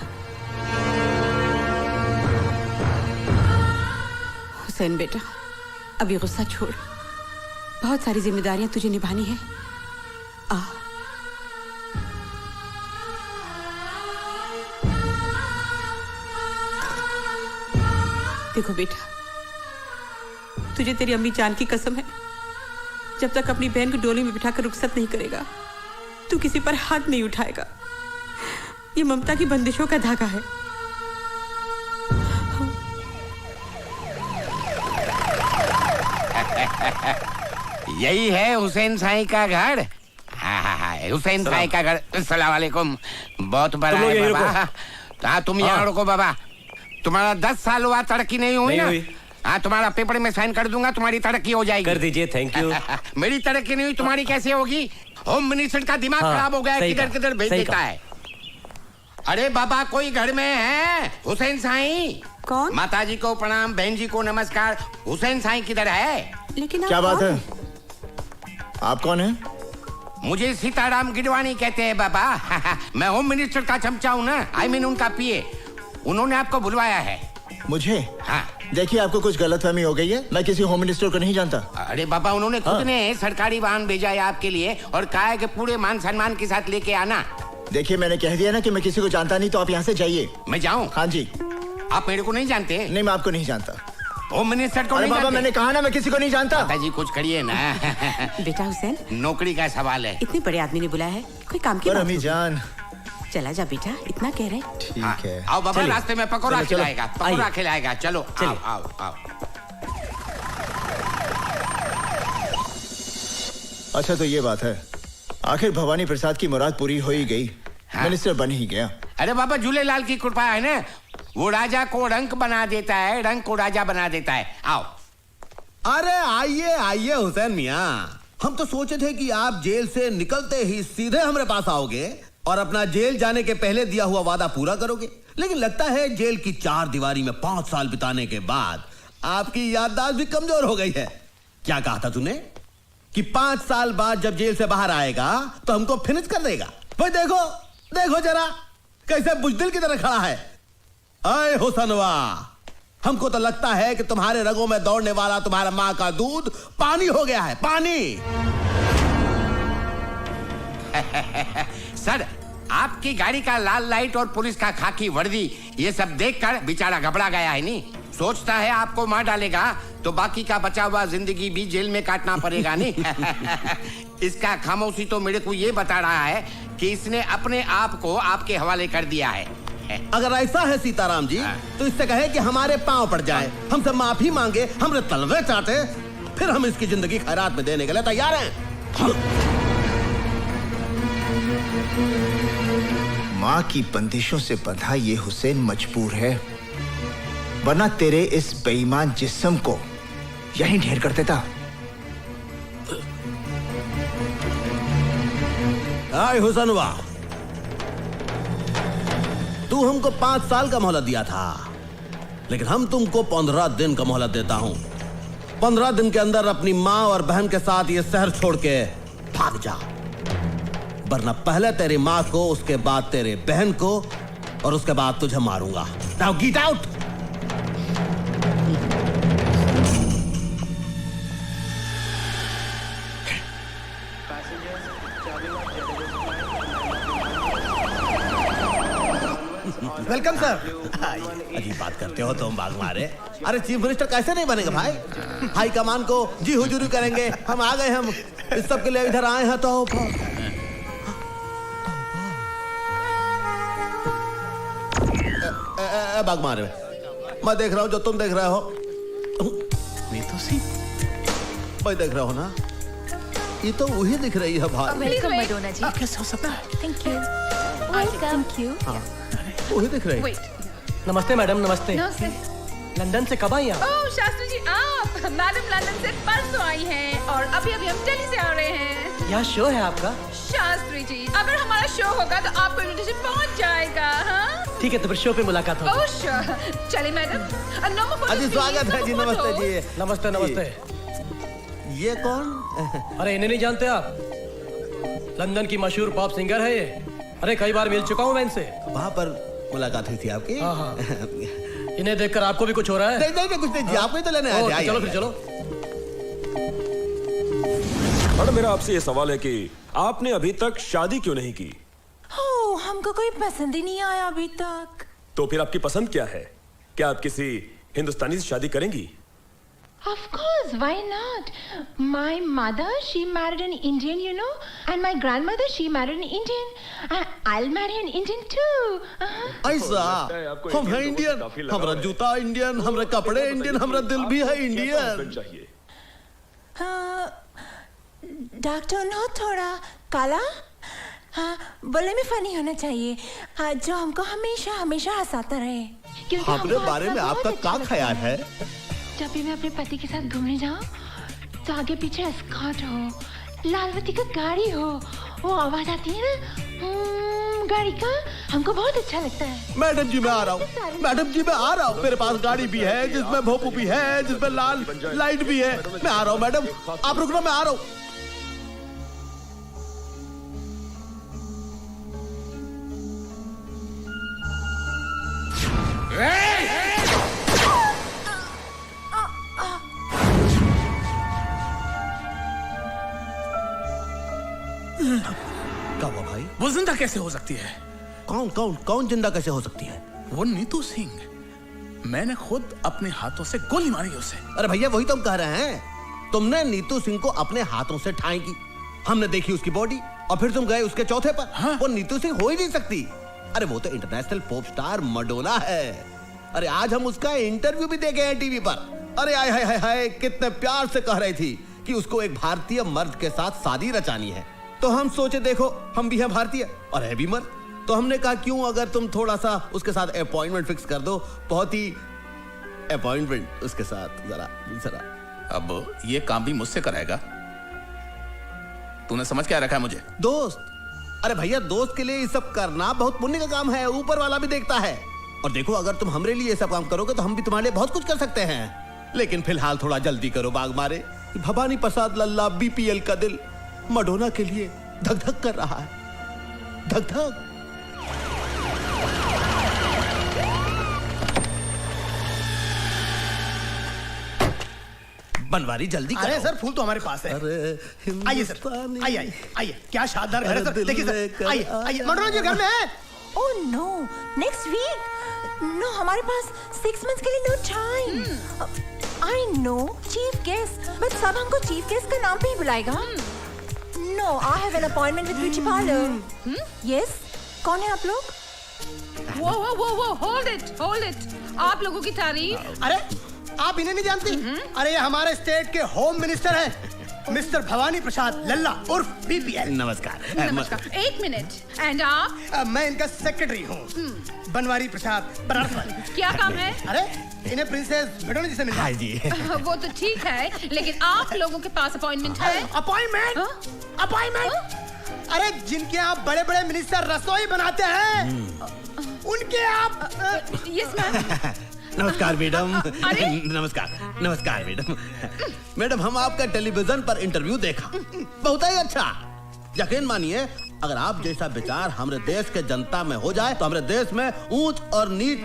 हुसैन बेटा, अभी गुस्सा छोड़, बहुत सारी जिम्मेदारियां तुझे निभानी है। आ देखो बेटा, तुझे तेरी अम्मी जान की कसम है, जब तक अपनी बहन को डोली में बिठाकर रुखसत नहीं करेगा तू किसी पर हाथ नहीं उठाएगा। ये ममता की बंदिशों का धागा है। यही है हुसैन साईं का घर। हाँ, हुसैन साईं का घर। अस्सलाम वालेकुम। बहुत बड़ा है बाबा। हाँ, तुम यहाँ रुको बाबा। तुम्हारा 10 साल हुआ, तरक्की नहीं हुई ना? हाँ, तुम्हारा पेपर में साइन कर दूंगा, तुम्हारी तरक्की हो जाएगी। कर दीजिए, थैंक यू। मेरी तरक्की नहीं हुई, तुम्हारी कैसे होगी? होम मिनिस्टर का दिमाग खराब हो गया, किधर किधर भेज देता है। अरे बाबा, कोई घर में है? हुसैन साईं। कौन? माताजी को प्रणाम, बहन जी को नमस्कार। हुसैन साईं किधर है? लेकिन क्या बात है? आप कौन है? मुझे सीताराम गिरवानी कहते हैं बाबा। मैं होम मिनिस्टर का चमचा हूँ ना, आई मीन उनका पीए। उन्होंने आपको बुलवाया है। मुझे? हाँ। देखिए, आपको कुछ गलतफहमी हो गई है। मैं किसी होम मिनिस्टर को नहीं जानता। अरे बाबा, उन्होंने खुद ने सरकारी वाहन भेजा है आपके लिए और कहा है कि पूरे मान सम्मान के साथ लेके आना। देखिए, मैंने कह दिया ना कि मैं किसी को जानता नहीं, तो आप यहाँ से जाइए। मैं जाऊँ? हाँ जी। आप मेरे को नहीं जानते? नहीं, मैं आपको नहीं जानता। होम मिनिस्टर को नहीं बाबा, जानते? मैंने कहा ना, मैं किसी को नहीं जानता। जी कुछ करिए ना। बेटा हुसैन, नौकरी का सवाल है। इतने बड़े आदमी ने बुलाया है, कोई काम की पर बात अम्मी होगी। जान, चला जा बेटा, इतना कह रहे। ठीक है। आओ बाबा, चलिए। रास्ते में पकौड़ा चलो, चलो। खिलाएगा, पकौड़ा आइए। खिलाएगा। चलो आओ आओ आओ। अच्छा, तो ये बात है, आखिर भवानी प्रसाद की मुराद पूरी हो ही गई। मिनिस्टर बन ही गया। अरे बाबा, झूलेलाल की कृपा है ना, वो राजा को रंक बना देता है, रंक को राजा बना देता है। आओ। अरे आइए आइए हुसैन मियाँ, हम तो सोचे थे कि आप जेल से निकलते ही सीधे हमारे पास आओगे और अपना जेल जाने के पहले दिया हुआ वादा पूरा करोगे, लेकिन लगता है जेल की 4 दीवारी में 5 साल बिताने के बाद आपकी याददाश्त भी कमजोर हो गई है। क्या कहा था तूने कि 5 साल बाद जब जेल से बाहर आएगा तो हमको फिनिश कर देगा? भाई देखो देखो जरा कैसे बुजदिल की तरह खड़ा है। अय हुसनवा, हमको तो लगता है कि तुम्हारे रगों में दौड़ने वाला तुम्हारा मां का दूध पानी हो गया है, पानी। सर, आपकी गाड़ी का लाल लाइट और पुलिस का खाकी वर्दी, ये सब देखकर बेचारा घबरा गया है। नहीं सोचता है आपको मार डालेगा तो बाकी का बचा हुआ जिंदगी भी जेल में काटना पड़ेगा। नहीं इसका खामोशी तो मेरे को ये बता रहा है कि इसने अपने आप को आपके हवाले कर दिया है। अगर ऐसा है सीताराम जी, तो इससे कहे कि हमारे पांव पड़ जाए, हमसे माफी मांगे, हमरे तलवे चाटे, फिर हम इसकी जिंदगी खैरात में देने के लिए तैयार हैं। माँ की बंदिशों से बंधा ये हुसैन मजबूर है, वरना तेरे इस बेईमान जिस्म को यहीं ढेर कर देता। हाय हुसनवा, तू हमको 5 साल का मोहलत दिया था, लेकिन हम तुमको 15 दिन का मोहलत देता हूं। 15 दिन के अंदर अपनी माँ और बहन के साथ ये शहर छोड़ के भाग जा, वरना पहले तेरी माँ को, उसके बाद तेरे बहन को और उसके बाद तुझे मारूंगा। Now get out. Welcome sir. अजीब बात करते हो तुम, बाग मारे। अरे चीफ मिनिस्टर कैसे नहीं बनेगा भाई? हाई कमान को जी हुजूरी करेंगे। हम आ गए, हम इस सब के लिए इधर आए हैं। तो बाग मारे, मैं देख रहा हूँ जो तुम देख रहे हो। मैं देख रहा हूँ ना, ये तो वही दिख रही है भाई। वेलकम मडोना जी। कैसे हो सकता है? Thank you. Welcome. Thank you. वही दिख रही है। नमस्ते मैडम, नमस्ते। नमस्ते। लंदन से कब आई आप? ओह शास्त्री जी, आप? मैडम लंदन से परसों आई हैं और अभी अभी हम दिल्ली से आ रहे हैं। यहाँ शो है आपका? शास्त्री जी, अगर हमारा शो होगा तो आपको इन्विटेशन पहुंच जाएगा। हाँ ठीक है, तो फिर शो पे मुलाकात होगी। Oh sure. चलिए मैडम। अजी स्वागत है जी। नमस्ते जी। नमस्ते नमस्ते। ये कौन? अरे इन्हें नहीं जानते आप? लंदन की मशहूर पॉप सिंगर है ये। अरे कई बार मिल चुका हूँ मैं इनसे। वहाँ पर मुलाकात हुई थी आपकी? हाँ हाँ। इन्हें देखकर आपको भी कुछ हो रहा है? नहीं नहीं कुछ नहीं जी, आपको ही तो लेने आए थे। चलो फिर चलो। मैडम, मेरा आपसे ये सवाल है कि आपने अभी तक शादी क्यों नहीं की? हमको कोई पसंद ही नहीं आया अभी तक। तो फिर आपकी पसंद क्या है? क्या आप किसी हिंदुस्तानी से शादी करेंगी? Of course, why not? My mother, she married an Indian, you know, and my grandmother, she married an Indian. I'll marry an Indian too. ऐसा? हम हैं इंडियन, हमारा जूता इंडियन, हमारे कपड़े इंडियन, हमारा दिल भी है इंडियन। डार्क टोन हो, थोड़ा काला, हाँ, बोले में फनी होना चाहिए, हाँ, जो हमको हमेशा हमेशा हंसाता रहे। हमारे बारे में आपका क्या ख्याल है? जब भी मैं अपने पति के साथ घूमने जाऊं तो आगे पीछे एस्कॉर्ट हो, लालवती का गाड़ी हो, वो आवाज आती है ना गाड़ी का, हमको बहुत अच्छा लगता है। मैडम जी मैं आ रहा हूँ, मैडम जी मैं आ रहा हूँ। मेरे पास गाड़ी भी है जिसमें भोपू भी है, जिसमें लाल लाइट भी है। मैं आ रहा हूँ मैडम, आप रुकना, मैं आ रहा हूँ। भाई? वो जिंदा कैसे हो सकती है? कौन जिंदा कैसे हो सकती है? वो नीतू सिंह, मैंने खुद अपने हाथों से गोली मारी उसे। अरे भैया वही तो हम कह रहे हैं, तुमने नीतू सिंह को अपने हाथों से ठाई की, हमने देखी उसकी बॉडी, और फिर तुम गए उसके चौथे पर। हाँ? वो नीतू सिंह हो ही नहीं सकती। अरे वो तो इंटरनेशनल पॉप स्टार मडोना है। अरे आज हम उसका इंटरव्यू भी देखे हैं टीवी पर। अरे हाय हाय हाय, कितने प्यार से कह रही थी कि उसको एक भारतीय मर्द के साथ शादी रचानी है। तो हम सोचे देखो हम भी हैं भारतीय और है भी मर्द, तो हमने कहा क्यों अगर तुम थोड़ा सा उसके साथ अपॉइंटमेंट फिक्स कर दो, बहुत ही अपॉइंटमेंट उसके साथ जरा। अब ये काम भी मुझसे कराएगा? तूने समझ क्या रखा है मुझे? दोस्त। अरे भैया दोस्त के लिए ये सब करना बहुत पुण्य का काम है, ऊपर वाला भी देखता है। और देखो अगर तुम हमरे लिए ये सब काम करोगे तो हम भी तुम्हारे लिए बहुत कुछ कर सकते हैं, लेकिन फिलहाल थोड़ा जल्दी करो बाग मारे। भवानी प्रसाद लल्ला बीपीएल का दिल मडोना के लिए धक धक कर रहा है, धक धक। बनवारी जल्दी करो। अरे सर फूल तो हमारे पास है। आइए सर, आइए आइए, क्या शानदार घर है सर। देखिए सर, आइए आइए, मडोना जी घर में है। Oh no, next week. No, हमारे पास 6 months के लिए no time. I know chief guest, but सब हमको चीफ गेस्ट का नाम पे ही बुलाएगा। No, I have an appointment with beauty parlour. Yes, कौन है आप लोग? वो होल्ड इट। आप लोगों की तारीफ। अरे आप इन्हें नहीं जानती? अरे ये हमारे स्टेट के होम मिनिस्टर हैं, मिस्टर भवानी प्रसाद लल्ला उर्फ बीपीएल। नमस्कार। एक मिनट। एंड आप? मैं इनका सेक्रेटरी हूँ, बनवारी प्रसाद बनारस। क्या काम है? अरे इन्हें प्रिंसेस मडोना जी से मिलना। हाँ जी। वो तो ठीक है, लेकिन आप लोगों के पास अपॉइंटमेंट है? अपॉइंटमेंट? अरे जिनके आप बड़े बड़े मिनिस्टर रसोई बनाते हैं, उनके आप। Yes ma'am. नमस्कार मैडम। नमस्कार मैडम। मैडम हम आपका टेलीविजन पर इंटरव्यू देखा, बहुत ही अच्छा। यकीन मानिए अगर आप जैसा विचार हमारे देश के जनता में हो जाए तो हमारे देश में ऊंच और नीच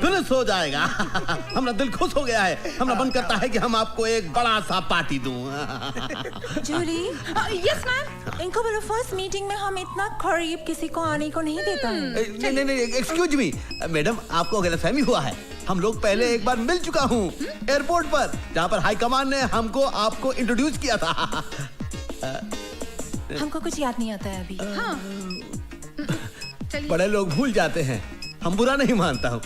फिनिश हो जाएगा। हमारा दिल खुश हो गया है, हमारा मन करता है कि हम आपको एक बड़ा सा पार्टी दूं। जूली। Yes ma'am. इनको बोलो फर्स्ट मीटिंग में हम इतना करीब किसी को आने को नहीं देता है। नहीं, एक्सक्यूज मी मैडम, आपको गलतफहमी हुआ है। हम लोग पहले एक बार मिल चुका हूँ एयरपोर्ट पर, जहाँ पर हाई कमान ने हमको आपको इंट्रोड्यूस किया था। हमको कुछ याद नहीं आता है अभी। हाँ। बड़े लोग भूल जाते हैं, हम बुरा नहीं मानता हूँ,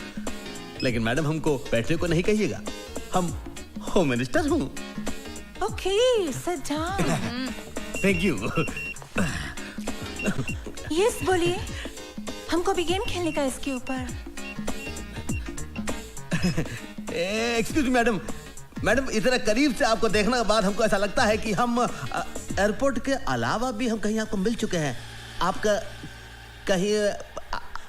लेकिन मैडम हमको बैठने को नहीं कहिएगा, हम होम मिनिस्टर हूँ। Okay, sit down. Thank you. Yes बोलिए, हमको भी गेम खेलने का इसके ऊपर। एक्सक्यूज मैडम, इतना करीब से आपको देखने के बाद हमको ऐसा लगता है कि हम एयरपोर्ट के अलावा भी हम कहीं आपको मिल चुके हैं। आपका कहीं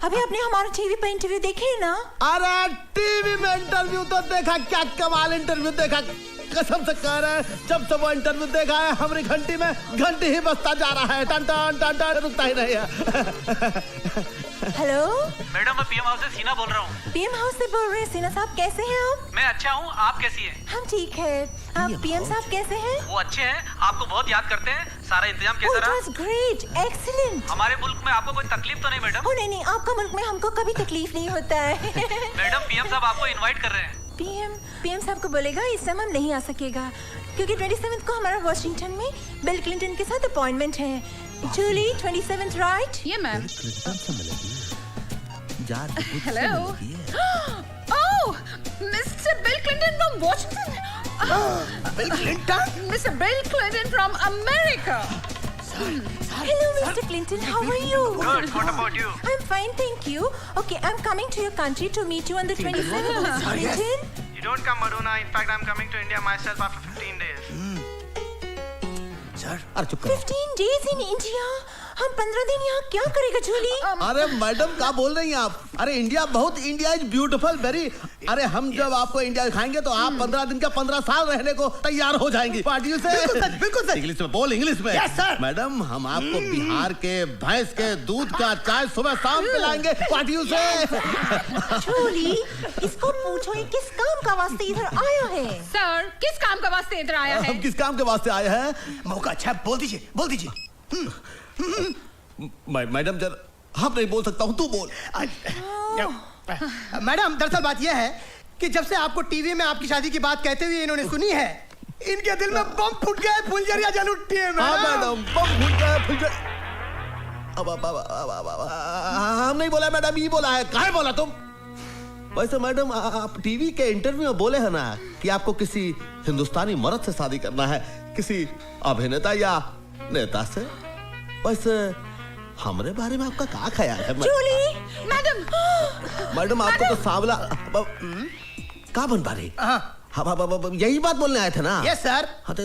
अभी आपने हमारा टीवी पे इंटरव्यू देखे ना? अरे टीवी में इंटरव्यू तो देखा, क्या कमाल इंटरव्यू देखा, कसम से कह रहे हैं। जब से वो इंटरव्यू देखा है हमारी घंटी में घंटी ही बजता जा रहा है, टन टन टन टन, रुकता ही नहीं है। हेलो मैडम, मैं पीएम हाउस से सीना बोल रहा हूँ। पीएम हाउस से बोल रहे हैं? सीना साहब कैसे हैं आप? मैं अच्छा हूँ, आप कैसी हैं? हम ठीक है। आप पीएम साहब कैसे हैं? वो अच्छे हैं, आपको बहुत याद करते हैं। सारा इंतजाम कैसा रहा? It was great, excellent। हमारे मुल्क में आपको कोई तकलीफ तो नहीं मैडम? नहीं, आपका मुल्क में हमको कभी तकलीफ नहीं होता है। मैडम पीएम साहब आपको इनवाइट कर रहे हैं। पीएम साहब को बोलेगा इस समय हम नहीं आ सकेगा, क्योंकि 27 को हमारा वॉशिंगटन में बिल क्लिंटन के साथ अपॉइंटमेंट है। जूली 27 राइट? ये ma'am. Hello. Oh, mister bill Clinton from Washington. Bill Clinton? Mister bill Clinton from America. Hello, Mr. Clinton. How are you? Good. What about you? I'm fine, thank you. Okay, I'm coming to your country to meet you on the 27th. Mr. Clinton. You don't come, Madonna. In fact, I'm coming to India myself after 15 days. Sir, अरे चुप करो। 15 days in India? हम 15 दिन यहाँ क्या करेगा जूली? अरे madam क्या बोल रही हैं आप? अरे इंडिया इज ब्यूटीफुल वेरी। अरे हम जब आपको इंडिया दिखाएंगे तो आप 15 दिन का 15 साल रहने को तैयार हो जाएंगी पार्टियों से। बिल्कुल सर। इंग्लिश में बोल, इंग्लिश में। Yes, sir. मैडम हम आपको बिहार के भैंस के दूध का चाय सुबह शाम पिलाएंगे पार्टियों से। जूली, इसको पूछो ये किस काम का वास्ते इधर आया है? सर, किस काम का वास्ते इधर आया है? हम किस काम के वास्ते आए हैं? मौका अच्छा, बोल दीजिए। मैडम जरा, हम नहीं बोल सकता हूँ, तू बोल। मैडम दरअसल बात यह है कि जब से आपको टीवी में आपकी शादी की बात कहते हुए इन्होंने सुनी है, इनके दिल में बम फूट गया है, फुलझड़ियां जल उठी है मैडम, बम फूट गया है, फुलझड़ी। हम नहीं बोला मैडम, ये बोला है। कहाँ बोला तुम? वैसे मैडम आप टीवी के इंटरव्यू में बोले हैं ना कि आपको किसी हिंदुस्तानी मर्द से शादी करना है, किसी अभिनेता या नेता से। वैसे हमारे बारे में आपका क्या ख्याल है? जूली, मैडम। मैडम आपको तो सांवला कहाँ बन पा रही? हाँ, यही बात बोलने आए थे ना? Yes sir. हाँ तो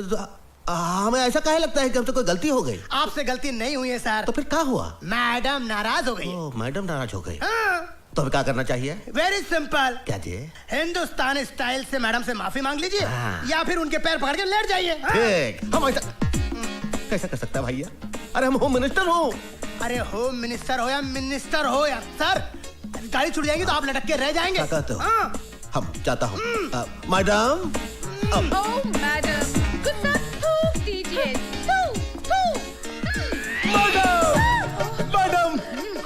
हमें ऐसा काहे लगता है कि हमसे कोई गलती हो गई? आपसे गलती नहीं हुई है सर। तो फिर क्या हुआ? मैडम नाराज हो गई। मैडम नाराज हो गई। तो हमें क्या करना चाहिए? Very simple. क्या जी? हिंदुस्तान स्टाइल से मैडम से माफी मांग लीजिए या फिर उनके पैर पकड़ के लेट जाइए। ठीक। हम ऐसा कैसे कर सकता है भैया? अरे हम होम मिनिस्टर हो। अरे होम मिनिस्टर हो या मिनिस्टर हो यार सर, गाड़ी छूट जाएगी तो आप लटक के रह जाएंगे। हम जाता हूँ। मैडम। मैडम कुछ थूक दीजिए। मैडम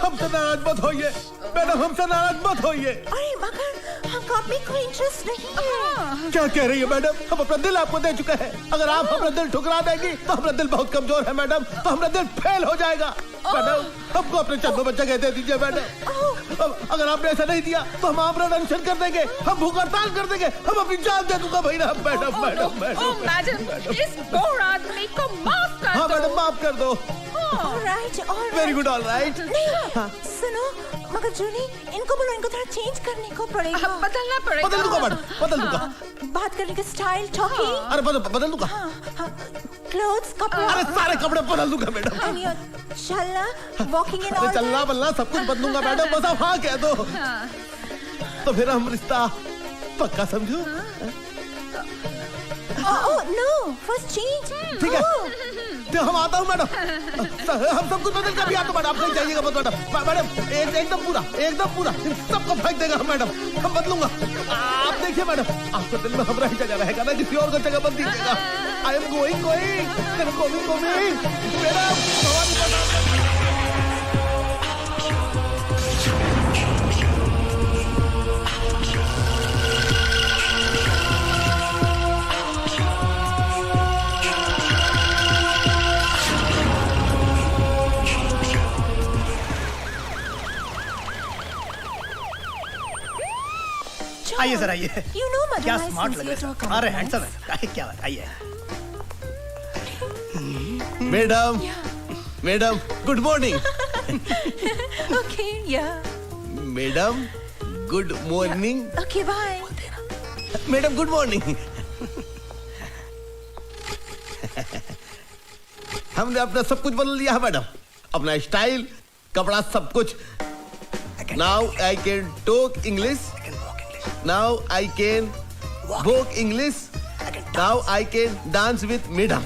हमसे नाराज मत होइए। मैडम हमसे नाराज मत होइए। अरे मगर हमको आप में कोई इंटरेस्ट नहीं है। क्या कह रही है मैडम? हम अपना दिल आपको दे चुके हैं। अगर आप अपना दिल ठुकरा देंगी तो हमारा दिल बहुत कमजोर है मैडम, तो हमारा दिल फेल हो जाएगा। मैडम हमको अपने चंदों में जगह दे दीजिए मैडम। अगर आपने ऐसा नहीं दिया तो हम आमरण अनशन कर देंगे, हम भूख हड़ताल कर देंगे, हम अपनी जान दे दूंगा भैया। मैडम मैडम मैडम इस बोर आदमी को माफ कर दो। हाँ मैडम माफ कर दो। Alright alright. Very good alright. नहीं सुनो, मगर जूली इनको बोलो, इनको थोड़ा चेंज करने को पड़ेगा। बदलना पड़ेगा। बदल दूंगा मैडम, बदल दूंगा। बात करने का स्टाइल, टॉकिंग। अरे बदल दूंगा। क्लोथ्स, कपड़ा। अरे सारे कपड़े बदल दूंगा मैडम। चलना, वॉकिंग एंड ऑल। चलना बलना सब कुछ बदलूंगा मैडम, बस आप हाँ कह दो। तो फिर हम रिश्ता पक्का समझो। Oh no, first change. ठीक है, तो हम आता हूँ मैडम। हम सब कुछ बदल कर भी आते मैडम, आप नहीं चाहिएगा मत मैडम। मैडम एकदम पूरा सबको फेंक देगा मैडम, हम बदलूंगा। आप देखिए मैडम, आपके दिल में हमारा ही जगह रहेगा ना, किसी और का जगह बंद दीजिएगा। आई एम गोइंग आइए सर आइए। You know, madam, क्या I स्मार्ट लग रहे sincere हैं। अरे हैंडसम है। क्या बात, आइए। Madam good morning. Okay yeah. Madam good morning. Okay bye. Madam good morning. हमने अपना सब कुछ बदल लिया है मैडम, अपना स्टाइल, कपड़ा, सब कुछ। Now I can talk English, now I can walk English, now I can dance with madam.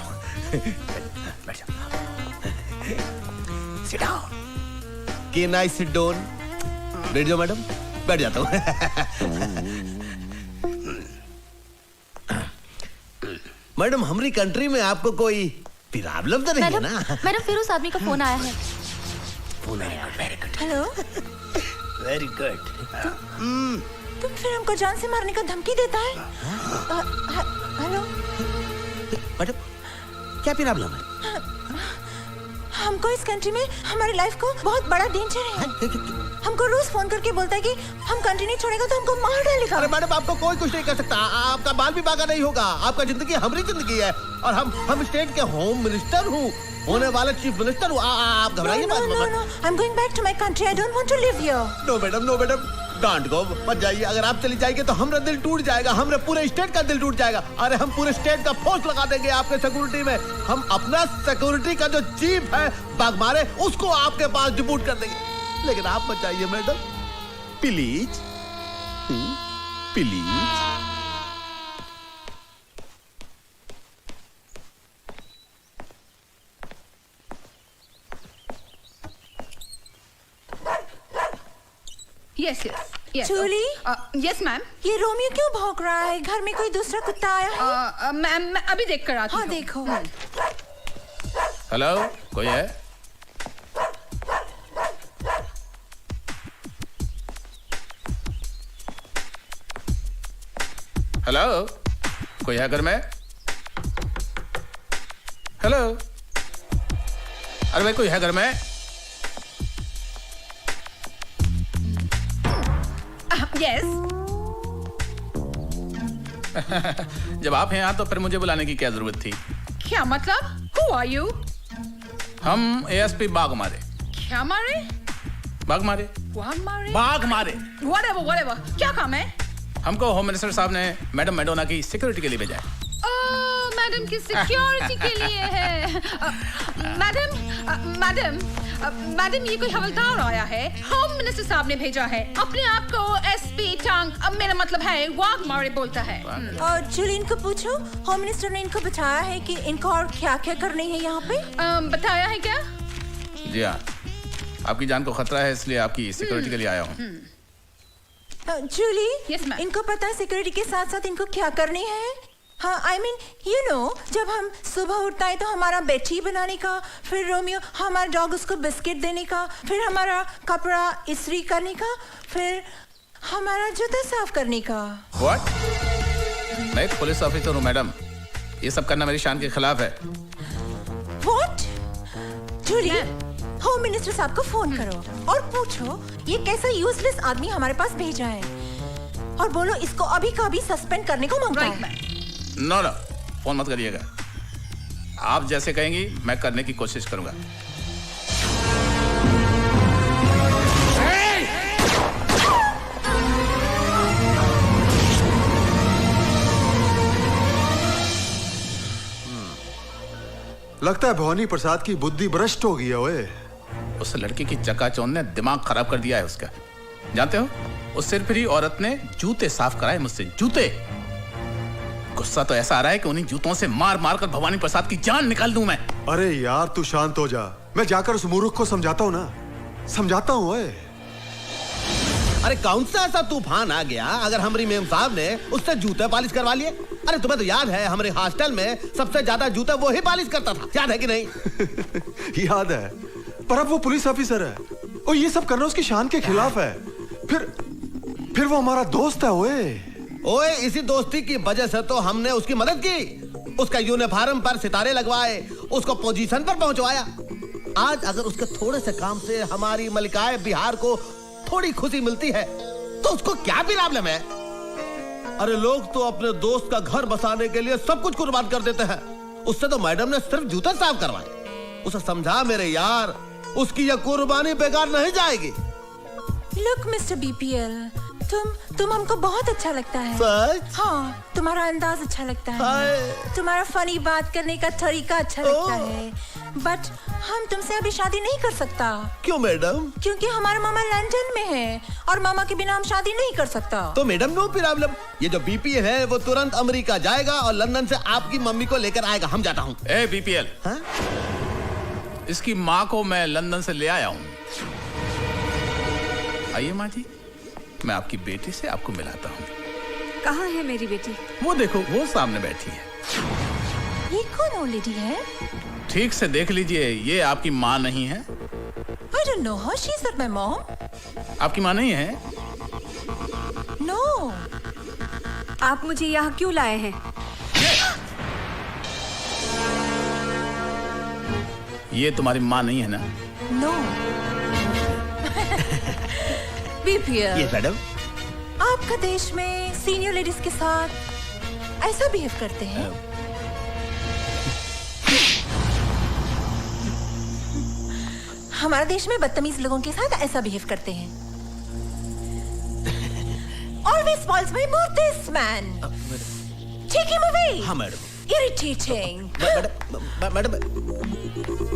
Can I sit down? बैठ जाओ मैडम। बैठ जाता हूँ। मैडम हमारी कंट्री में आपको कोई प्रॉब्लम तो नहीं है ना? मैडम फिर उस आदमी का फोन आया है। फोन आया। Very good. Hello. Very good. तुम फिर हमको जान से मारने का धमकी देता है? हेलो। मैडम क्या प्रॉब्लम है? हमको इस कंट्री में हमारी लाइफ को बहुत बड़ा डेंजर है। हमको रोज फोन करके बोलता है कि हम कंट्री नहीं छोड़ेगा तो हमको मार डालेगा। अरे मैडम आपको कोई कुछ नहीं कर सकता, आपका बाल भी बागा नहीं होगा। आपका जिंदगी हमारी जिंदगी है और हम स्टेट के होम मिनिस्टर हूँ, होने वाले चीफ मिनिस्टर हूँ। आप घबराइए मत। No, I am going back to my country. I don't want to live here. No madam don't go, मत जाइए। अगर आप चली जाएंगे तो हमारा दिल टूट जाएगा, हमारे पूरे स्टेट का दिल टूट जाएगा। अरे हम पूरे स्टेट का फोर्स लगा देंगे आपके सिक्योरिटी में। हम अपना सिक्योरिटी का जो चीफ है बागमारे, उसको आपके पास डिप्यूट कर देंगे। लेकिन आप मत जाइए madam, please please. Yes Julie. Yes ma'am. ये रोमियो क्यों भौंक रहा है? घर में कोई दूसरा कुत्ता आया है? मैम मैं अभी देख कर आती हूँ। हाँ देखो। हेलो, कोई है? हेलो, कोई है घर में? हेलो, अरे भाई कोई है घर में? यस। जब आप हैं यहाँ तो फिर मुझे बुलाने की क्या जरूरत थी? क्या मतलब? Who are you? हम एएसपी बाग मारे। क्या मारे? बाग मारे। बाग मारे। Whatever, whatever. क्या काम है? हमको होम मिनिस्टर साहब ने मैडम मैडोना की सिक्योरिटी के लिए भेजा है। मैडम की सिक्योरिटी के लिए है। मैडम ये कोई हवलदार आया है। होम मिनिस्टर साहब ने भेजा है। अपने आप को एसपी टांग मेरा मतलब है वाग मारे बोलता है। और जूली इनको पूछो, होम मिनिस्टर ने इनको बताया है कि इनको और क्या क्या करनी है यहाँ पे? बताया है क्या? जी हाँ, आपकी जान को खतरा है इसलिए आपकी सिक्योरिटी के लिए आया हूँ। जूली, इनको पता है सिक्योरिटी के साथ साथ इनको क्या करनी है? हाँ, I mean, you know, जब हम सुबह उठता है तो हमारा बेटी बनाने का, फिर रोमियो हमारा डॉग उसको बिस्किट देने का, फिर हमारा कपड़ा इस्त्री करने का, फिर हमारा जूता साफ करने का। What? मैं एक पुलिस ऑफिसर हूँ मैडम, ये सब करना मेरी शान के खिलाफ है। What? जूली, होम मिनिस्टर साहब को फोन करो और पूछो ये कैसा यूजलेस आदमी हमारे पास भेजा है, और बोलो इसको अभी का अभी सस्पेंड करने को मांगता है। नो, फोन मत करिएगा। आप जैसे कहेंगी मैं करने की कोशिश करूंगा। लगता है भवानी प्रसाद की बुद्धि भ्रष्ट हो गई है। ओए, उस लड़की की चकाचौंध ने दिमाग खराब कर दिया है उसका। जानते हो, उस सिरफिरी औरत ने जूते साफ कराए मुझसे, जूते। गुस्सा तो ऐसा आ रहा है कि उन्हीं जूतों से मार मार कर भवानी प्रसाद की जान निकाल दूं मैं। अरे यार तू शांत हो जा, मैं जाकर उस मूर्ख को समझाता हूँ ना, समझाता हूँ। ओए, अरे कौन सा ऐसा तूफान आ गया अगर हमारी मेम साहब ने उससे जूते पॉलिश करवा लिए? अरे तुम्हें तो याद है हमारे हॉस्टल में सबसे ज्यादा जूते वो ही पॉलिश करता था, याद है कि नहीं? याद है, पर अब वो पुलिस ऑफिसर है और ये सब करना उसकी शान के खिलाफ है। फिर वो हमारा दोस्त है। ओए, इसी दोस्ती की वजह से तो हमने उसकी मदद की, उसका यूनिफॉर्म पर सितारे लगवाए, उसको पोजीशन पर पहुंचवाया। आज अगर उसके थोड़े से काम से हमारी मलिकाए बिहार को थोड़ी खुशी मिलती है तो उसको क्या प्रॉब्लम है? अरे लोग तो अपने दोस्त का घर बसाने के लिए सब कुछ कुर्बान कर देते हैं, उससे तो मैडम ने सिर्फ जूते साफ करवाए। उसे समझा मेरे यार, उसकी यह कुर्बानी बेकार नहीं जाएगी। लुक मिस्टर बीपीएल, तुम हमको बहुत अच्छा लगता है। सच? हाँ, तुम्हारा अंदाज अच्छा लगता है, तुम्हारा फनी बात करने का तरीका अच्छा लगता है, बट हम तुमसे अभी शादी नहीं कर सकता। क्यों मैडम? क्योंकि हमारा मामा लंदन में है और मामा के बिना हम शादी नहीं कर सकता। तो मैडम नो प्रॉब्लम, ये जो बीपीएल है वो तुरंत अमेरिका जाएगा और लंदन से आपकी मम्मी को लेकर आएगा। हम जाता हूँ। ए बीपीएल, इसकी माँ को मैं लंदन से ले आया हूँ। आइए माँ जी, मैं आपकी बेटी से आपको मिलाता हूँ। कहाँ है मेरी बेटी? वो देखो, वो सामने बैठी है। ये कौन ओल्ड लेडी है? ठीक से देख लीजिए, ये आपकी माँ नहीं है। I don't know her. She's not my mom. आपकी माँ नहीं है? No. आप मुझे यहाँ क्यों लाए हैं? ये तुम्हारी माँ नहीं है ना? No. बीपीएल। ये मैडम, आपका देश में सीनियर लेडीज के साथ ऐसा बिहेव करते हैं? हमारे देश में बदतमीज लोगों के साथ ऐसा बिहेव करते हैं। Always spoils my mood, this man. Take him away. हाँ मैडम। Irritating. मैडम,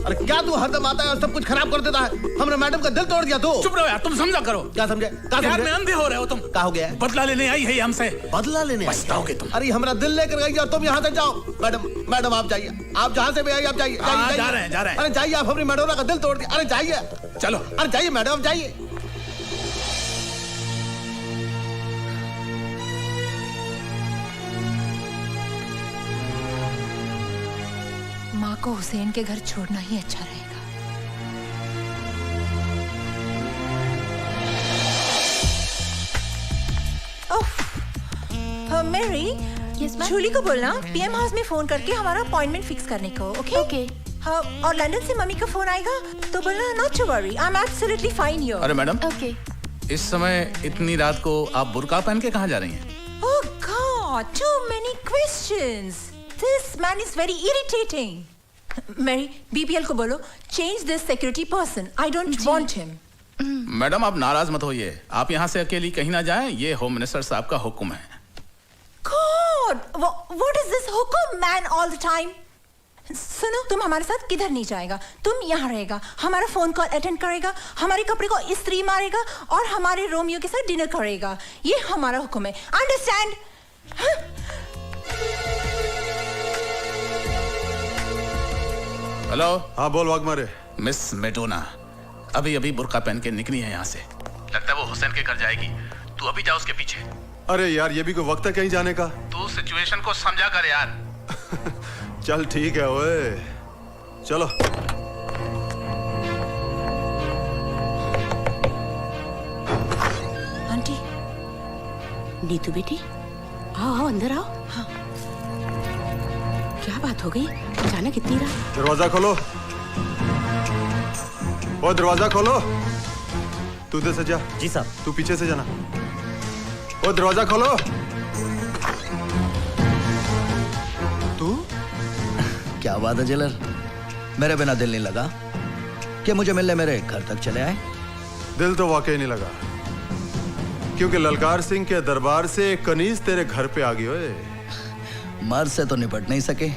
अरे क्या तू हरदम आता है और सब कुछ खराब कर देता है? हमने मैडम का दिल तोड़ दिया। तो चुप रहो यार, तुम समझा करो। क्या समझे? प्यार में अंधे हो रहे हो तुम। क्या हो गया? बदला लेने आई है हमसे। बदला लेने आई? पछताओगे तुम। अरे हमारा दिल लेकर गई और तुम यहाँ से जाओ। मैडम आप जाइए, आप जहाँ से भी आई आप जाइए। जा रहे हैं। अरे जाइए, आप अपनी मैडोना का दिल तोड़ दिया। अरे जाइए, चलो। अरे जाइए मैडम, जाइए। माँ को हुसैन के घर छोड़ना ही अच्छा रहेगा। मेरी जूली को बोलना पीएम हाउस में फोन करके हमारा अपॉइंटमेंट फिक्स करने को, ओके? ओके। हाँ, और लंदन से मम्मी का फोन आएगा तो बोलना not to worry, I am absolutely fine here. अरे मैडम, ओके। इस समय इतनी रात को आप बुर्का पहन के कहाँ जा रही हैं? Oh God, too many questions. This man is very irritating. Mary, BPL को बोलो change this security person. I don't want him. Madam आप नाराज मत होइए, आप यहाँ से अकेली कहीं ना जाएं, ये होम मिनिस्टर साहब का हुक्म है। God, what is this हुक्म man all the time? सुनो, तुम हमारे साथ किधर नहीं जाएगा, तुम यहाँ रहेगा, हमारा फोन कॉल अटेंड करेगा, हमारे कपड़े को इस्त्री मारेगा और हमारे रोमियो के साथ डिनर करेगा। ये हमारा हुक्म है, अंडरस्टैंड? हेलो। हाँ बोल वाघमारे। मिस मेडोना अभी अभी बुर्का पहन के निकली है यहाँ से, लगता है वो हुसैन के घर जाएगी, तू अभी जा उसके पीछे। अरे यार ये भी कोई वक्त है कहीं जाने का? तू सिचुएशन को समझा कर यार। चल ठीक है ओए, चलो। आंटी। नीतू बेटी, आओ आओ अंदर आओ। हाँ। क्या बात हो गई, अचानक इतनी रात? दरवाजा खोलो, ओ दरवाजा खोलो। तू इधर से जा। जी साहब। तू पीछे से जाना। ओ दरवाजा खोलो। तू? क्या बात है जेलर, मेरे बिना दिल नहीं लगा कि मुझे मिलने मेरे घर तक चले आए? दिल तो वाकई नहीं लगा, क्योंकि ललकार सिंह के दरबार से एक कनीज तेरे घर पे आ गई। ओए मर्द से तो निपट नहीं सके,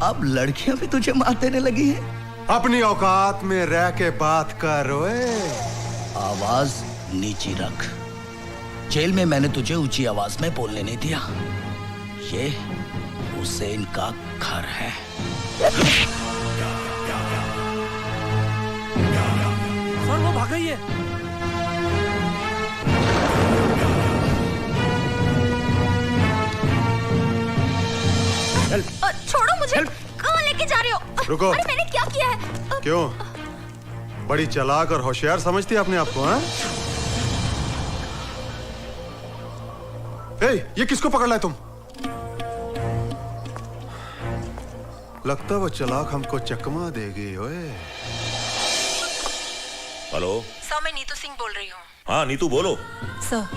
अब लड़कियां भी तुझे मार देने लगी हैं। अपनी औकात में रह के बात कर। ओए आवाज नीची रख, जेल में मैंने तुझे ऊंची आवाज में बोलने नहीं दिया। ये हुसैन का घर है। सर वो भाग गई है। छोड़ो मुझे, कहाँ लेके जा रहे हो? रुको। अरे मैंने क्या किया है? क्यों बड़ी चालाक और होशियार समझती है अपने आप को? हाँ? ये किसको पकड़ लाए तुम? लगता वो चालाक हमको चकमा देगी। ओए हेलो सर, मैं नीतू सिंह बोल रही हूँ। हाँ नीतू बोलो। सर,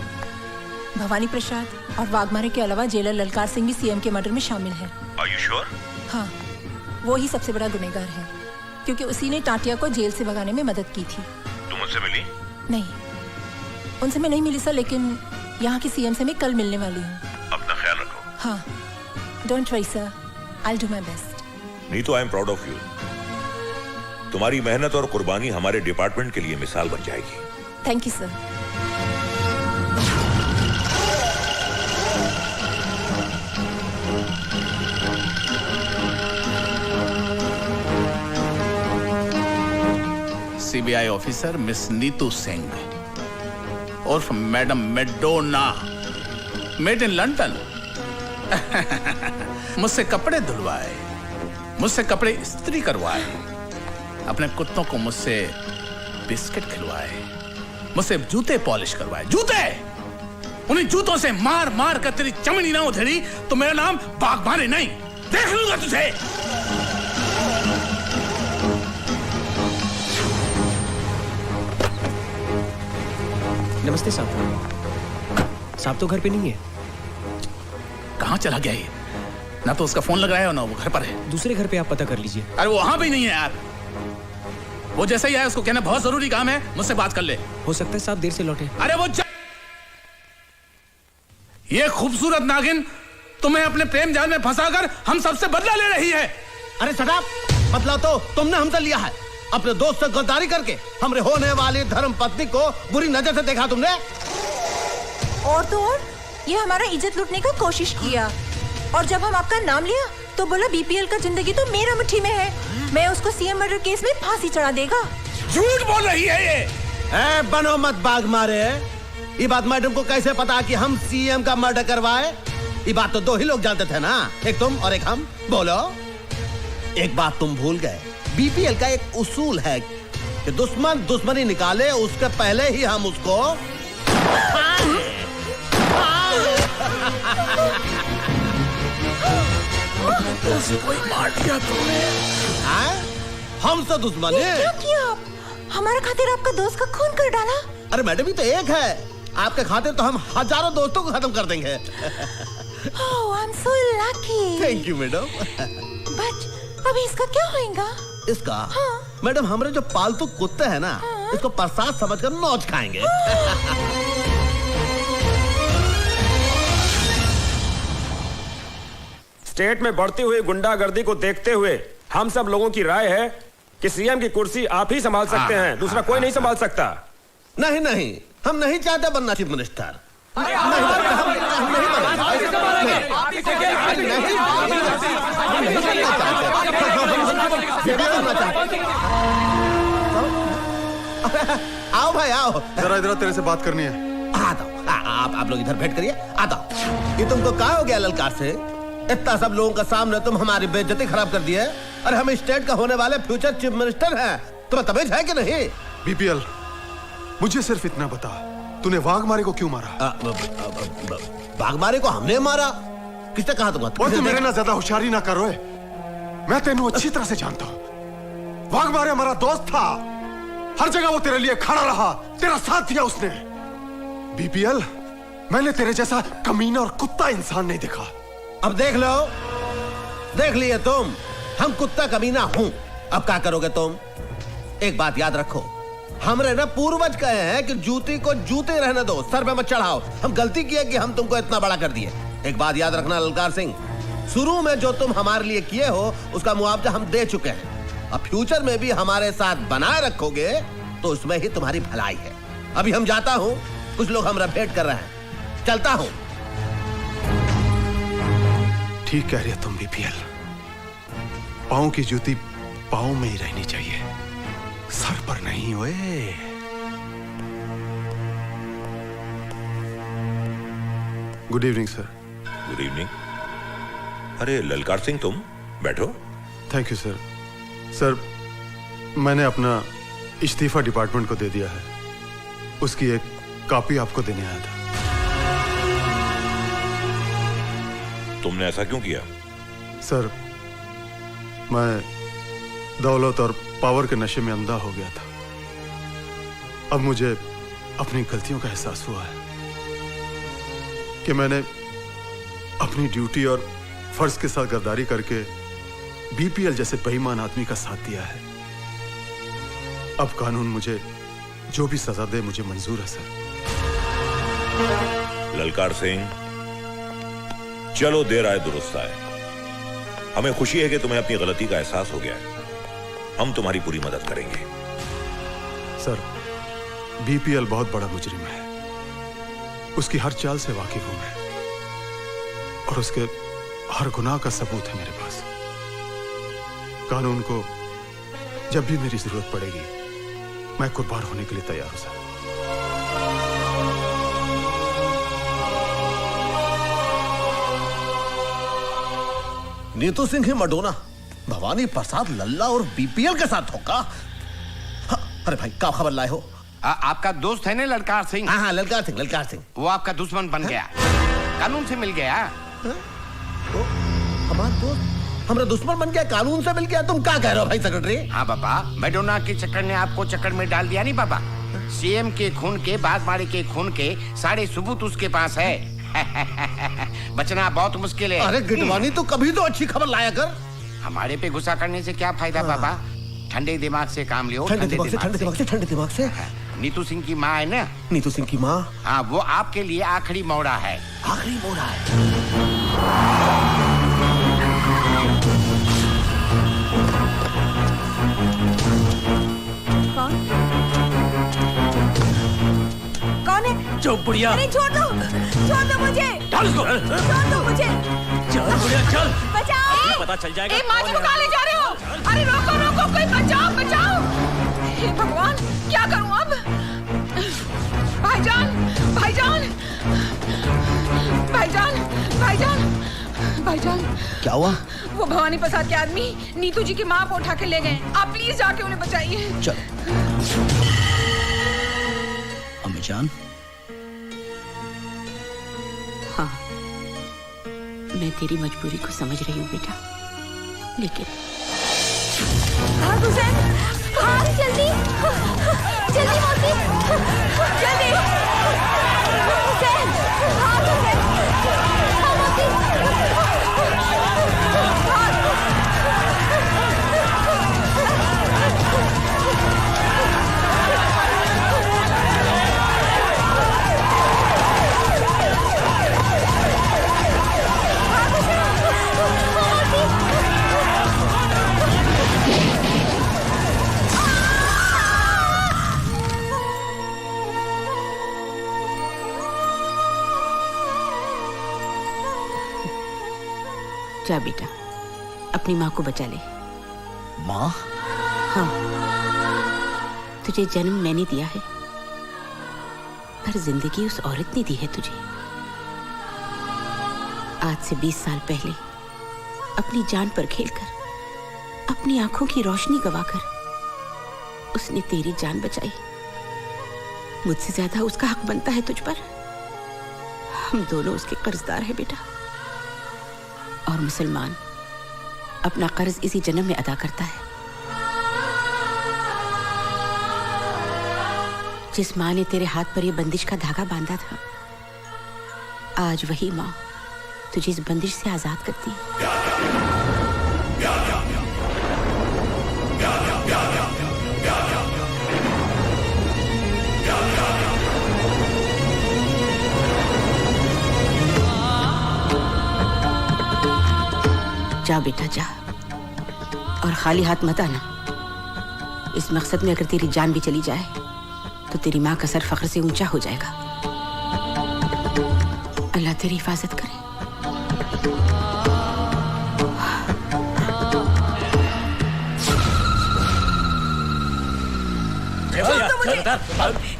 भवानी प्रसाद और वाघमारे के अलावा जेलर ललकार सिंह भी सीएम के मर्डर में शामिल है। Are you sure? हाँ, वो ही सबसे बड़ा गुनहगार है, क्योंकि उसी ने टाटिया को जेल से भगाने में मदद की थी। तुम उनसे मिली? नहीं, उनसे मैं नहीं मिली सर, लेकिन यहाँ के सीएम से मैं कल मिलने वाली हूँ। अपना ख्याल रखो। हाँ, don't worry sir, I will do my best. Neetu, I am proud of you. तुम्हारी मेहनत और कुर्बानी हमारे डिपार्टमेंट के लिए मिसाल बन जाएगी। Thank you sir. CBI officer miss Nitu Singh उर्फ madam Madonna, made in London. मुझसे कपड़े धुलवाए, मुझसे कपड़े इस्त्री करवाए, अपने कुत्तों को मुझसे बिस्किट खिलवाए, मुझसे जूते पॉलिश करवाए। जूते, उन्हीं जूतों से मार मार कर तेरी चमड़ी ना उधेड़ी तो मेरा नाम वाघमारे नहीं, देख लूंगा तुझे। नमस्ते साहब। साहब तो घर पे नहीं है। कहाँ चला गया ये? ना तो उसका फोन लग रहा है और ना वो घर पर है। दूसरे घर पे आप पता कर लीजिए। अरे वो वहां भी नहीं है यार। वो जैसे ही आया उसको कहना बहुत जरूरी काम है, मुझसे बात कर ले। हो सकता है साहब देर से लौटे। अरे वो ये खूबसूरत नागिन तुम्हें अपने प्रेम जाल में फंसाकर हम सबसे बदला ले रही है। अरे सटाप, बदला तो तुमने हमसे लिया है, अपने दोस्त से गद्दारी करके हमरे होने वाली धर्म पत्नी को बुरी नजर से देखा तुमने। और तो और ये हमारा इज्जत लूटने का कोशिश किया, और जब हम आपका नाम लिया तो बोला बीपीएल का जिंदगी तो मेरा मुट्ठी में है, मैं उसको सीएम मर्डर केस में फांसी चढ़ा देगा। झूठ बोल रही है ये। ए, बनो मत बाग मारे। ये बात मैडम को कैसे पता कि हम सीएम का मर्डर करवाए? ये बात तो दो ही लोग जानते थे ना, एक तुम और एक हम। बोलो। एक बात तुम भूल गए, बीपीएल का एक उसूल है कि दुश्मन दुश्मनी निकाले उसके पहले ही हम उसको उसको ही मार दिया तुमने। हमसे दुश्मन ये है? क्या किया आप? हमारे खातिर आपका दोस्त का खून कर डाला। अरे मैडम ही तो एक है, आपके खातिर तो हम हजारों दोस्तों को खत्म कर देंगे। Oh, I'm so lucky. Thank you madam. But अभी इसका क्या होएगा? इसका? मैडम हमारे जो पालतू कुत्ते हैं ना, इसको प्रसाद समझकर नौच खाएंगे। स्टेट में बढ़ती हुई गुंडागर्दी को देखते हुए हम सब लोगों की राय है कि सीएम की कुर्सी आप ही संभाल सकते हैं, दूसरा कोई नहीं संभाल सकता। नहीं नहीं, हम नहीं चाहते बनना चीफ मिनिस्टर। आओ भाई आओ, जरा इधर तेरे से बात करनी है। आता हूँ, आप लोग इधर भेंट करिए। आता हूँ। ये तुमको क्या हो गया ललकार से? इतना सब लोगों का सामने तुम हमारी बेइज्जती खराब कर दी है। अरे हम स्टेट का होने वाले फ्यूचर चीफ मिनिस्टर हैं, तुम्हें तमीज है कि नहीं? बीपीएल, मुझे सिर्फ इतना बता, तूने वाघमारे को क्यों मारा? वाघमारे को हमने मारा? किसने कहा तुम्हें? और तू मेरे ना ज्यादा होशियारी ना करो। मैं तेनू अच्छी तरह से जानता हूँ। वाघमारे हमारा दोस्त था, हर जगह वो तेरे लिए खड़ा रहा, तेरा साथ दिया उसने। बीपीएल, मैंने तेरे जैसा कमीना और कुत्ता इंसान नहीं देखा। अब देख लो, देख लिए तुम, हम कुत्ता कमीना हूं। अब क्या करोगे तुम? एक बात याद रखो, हमरे ना पूर्वज कहे हैं कि जूती को जूते रहने दो, सर पे मत चढ़ाओ। हम गलती किए कि हम तुमको इतना बड़ा कर दिए। एक बात याद रखना ललकार सिंह, शुरू में जो तुम हमारे लिए किए हो उसका मुआवजा हम दे चुके हैं। अब फ्यूचर में भी हमारे साथ बनाए रखोगे तो उसमें ही तुम्हारी भलाई है। अभी हम जाता हूं, कुछ लोग हमरा भेंट कर रहे हैं, चलता हूं। ठीक कह रही है तुम बीपीएल, पाँव की जूती पाँव में ही रहनी चाहिए, सर पर नहीं। ओए good evening sir. Good evening. अरे ललकार सिंह, तुम बैठो। Thank you sir. सर, मैंने अपना इस्तीफा डिपार्टमेंट को दे दिया है, उसकी एक कॉपी आपको देने आया था। तुमने ऐसा क्यों किया? सर, मैं दौलत और पावर के नशे में अंधा हो गया था। अब मुझे अपनी गलतियों का एहसास हुआ है कि मैंने अपनी ड्यूटी और फर्ज के साथ गद्दारी करके बीपीएल जैसे बेईमान आदमी का साथ दिया है। अब कानून मुझे जो भी सजा दे मुझे मंजूर है सर। ललकार सिंह, चलो देर आए दुरुस्त आए। हमें खुशी है कि तुम्हें अपनी गलती का एहसास हो गया है। हम तुम्हारी पूरी मदद करेंगे। सर, बीपीएल बहुत बड़ा मुजरिम है, उसकी हर चाल से वाकिफ हूं मैं, और उसके हर गुनाह का सबूत है मेरे पास। कानून को जब भी मेरी जरूरत पड़ेगी मैं कुर्बान होने के लिए तैयार हूं सर। नीतू सिंह ही मडोना, भवानी प्रसाद लल्ला और बीपीएल के साथ होगा। अरे भाई, क्या खबर लाए हो? आपका दोस्त है ना ललकार सिंह? हाँ हाँ, ललकार सिंह, ललकार सिंह। वो आपका दुश्मन बन गया, कानून से मिल गया। हमारा दोस्त हमारा दुश्मन बन गया, कानून से मिल गया? तुम क्या कह रहे हो भाई सेक्रेटरी? हाँ बाबा, मैडोना के चक्कर ने आपको चक्कर में डाल दिया नहीं बाबा। सीएम के खून के, बागमारे के खून के सारे सबूत उसके पास है। बचना बहुत मुश्किल है। अरे गिटवानी, तो कभी तो अच्छी खबर लाया कर। हमारे पे गुस्सा करने से क्या फायदा बाबा? ठंडे दिमाग से काम लियो। ठंडे दिमाग से। नीतू सिंह की माँ है ना? नीतू सिंह की माँ? हाँ, वो आपके लिए आखिरी मोड़ा है। आखिरी मोड़ा है? कौन है? चुप बुढ़िया। अरे छोड़ दो मुझे। चल इसको। छोड़ दो मुझे। चल बुढ़िया चल। बचाओ। पता चल जाएगा। ए माँ जी को कहाँ ले जा रहे हो? अरे रोको रोको, कोई बचाओ बचाओ। हे भगवान, क्या करूं अब? भाईजान भाईजान भाईजान भाईजान भाईजान। क्या हुआ? वो भवानी प्रसाद के आदमी नीतू जी की माँ को उठा के ले गए। आप प्लीज जाके उन्हें बचाइए। चल। अम्मी जान। हाँ, मैं तेरी मजबूरी को समझ रही हूँ बेटा, लेकिन भाग हुसैन, भाग जल्दी, जल्दी मौसी, जल्दी हुसैन, भाग हुसैन, हाँ मौसी, जा बेटा, अपनी माँ को बचा ले। माँ? हाँ, तुझे जन्म मैंने दिया है, पर जिंदगी उस औरत ने दी है तुझे। आज से 20 साल पहले अपनी जान पर खेलकर, अपनी आंखों की रोशनी गवाकर उसने तेरी जान बचाई। मुझसे ज्यादा उसका हक बनता है तुझ पर। हम दोनों उसके कर्जदार हैं बेटा। और मुसलमान अपना कर्ज इसी जन्म में अदा करता है। जिस माँ ने तेरे हाथ पर यह बंदिश का धागा बांधा था, आज वही माँ तुझे इस बंदिश से आजाद करती है। जा बेटा जा, और खाली हाथ मत आना। इस मकसद में अगर तेरी जान भी चली जाए तो तेरी माँ का सर फख्र से ऊंचा हो जाएगा। अल्लाह तेरी हिफाजत करे।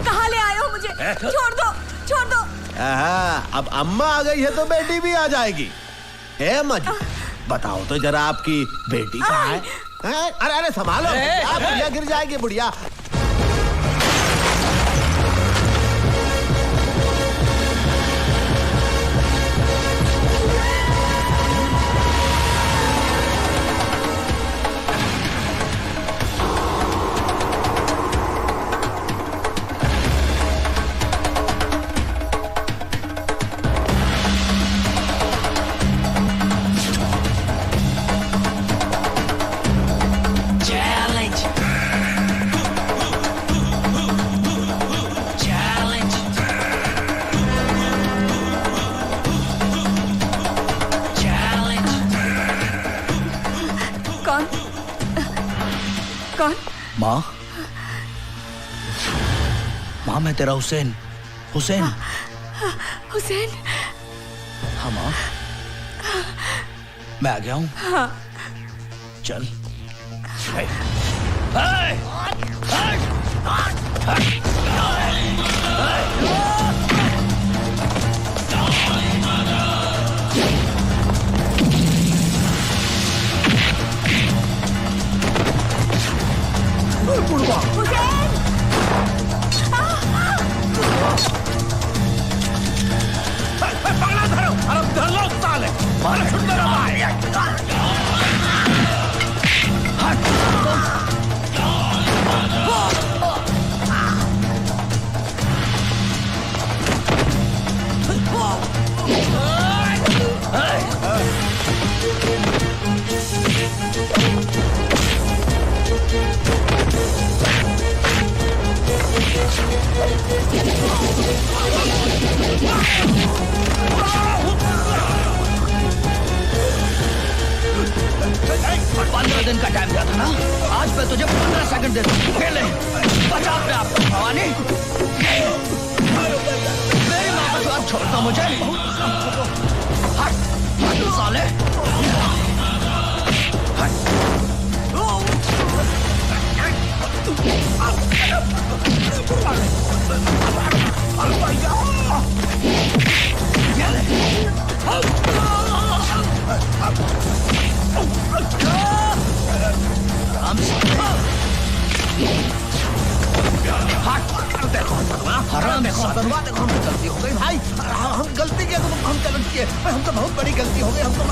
कहाँ ले आए हो मुझे? छोड़ दो, छोड़ दो। अब अम्मा आ गई है तो बेटी भी आ जाएगी। है अम्मा जी, बताओ तो जरा आपकी बेटी कहाँ है? अरे अरे संभालो, बुढ़िया गिर जाएगी बुढ़िया। माँ, माँ मैं तेरा हुसैन। हुसैन। हुसैन। हाँ माँ, मैं आ गया हूँ। हाँ। चल। दिन का टाइम दिया था ना, आज मैं तुझे 15 सेकंड दे दूं। खेल ले, बचा अपने आप को। भवानी, मेरी माँ का स्वाद छोड़ता मुझे। हट, हट साले। देखो हमसे गलती हो गई भाई। हम गलती किया तो हम गलत किए। हम तो बहुत बड़ी गलती हो गई। हम तो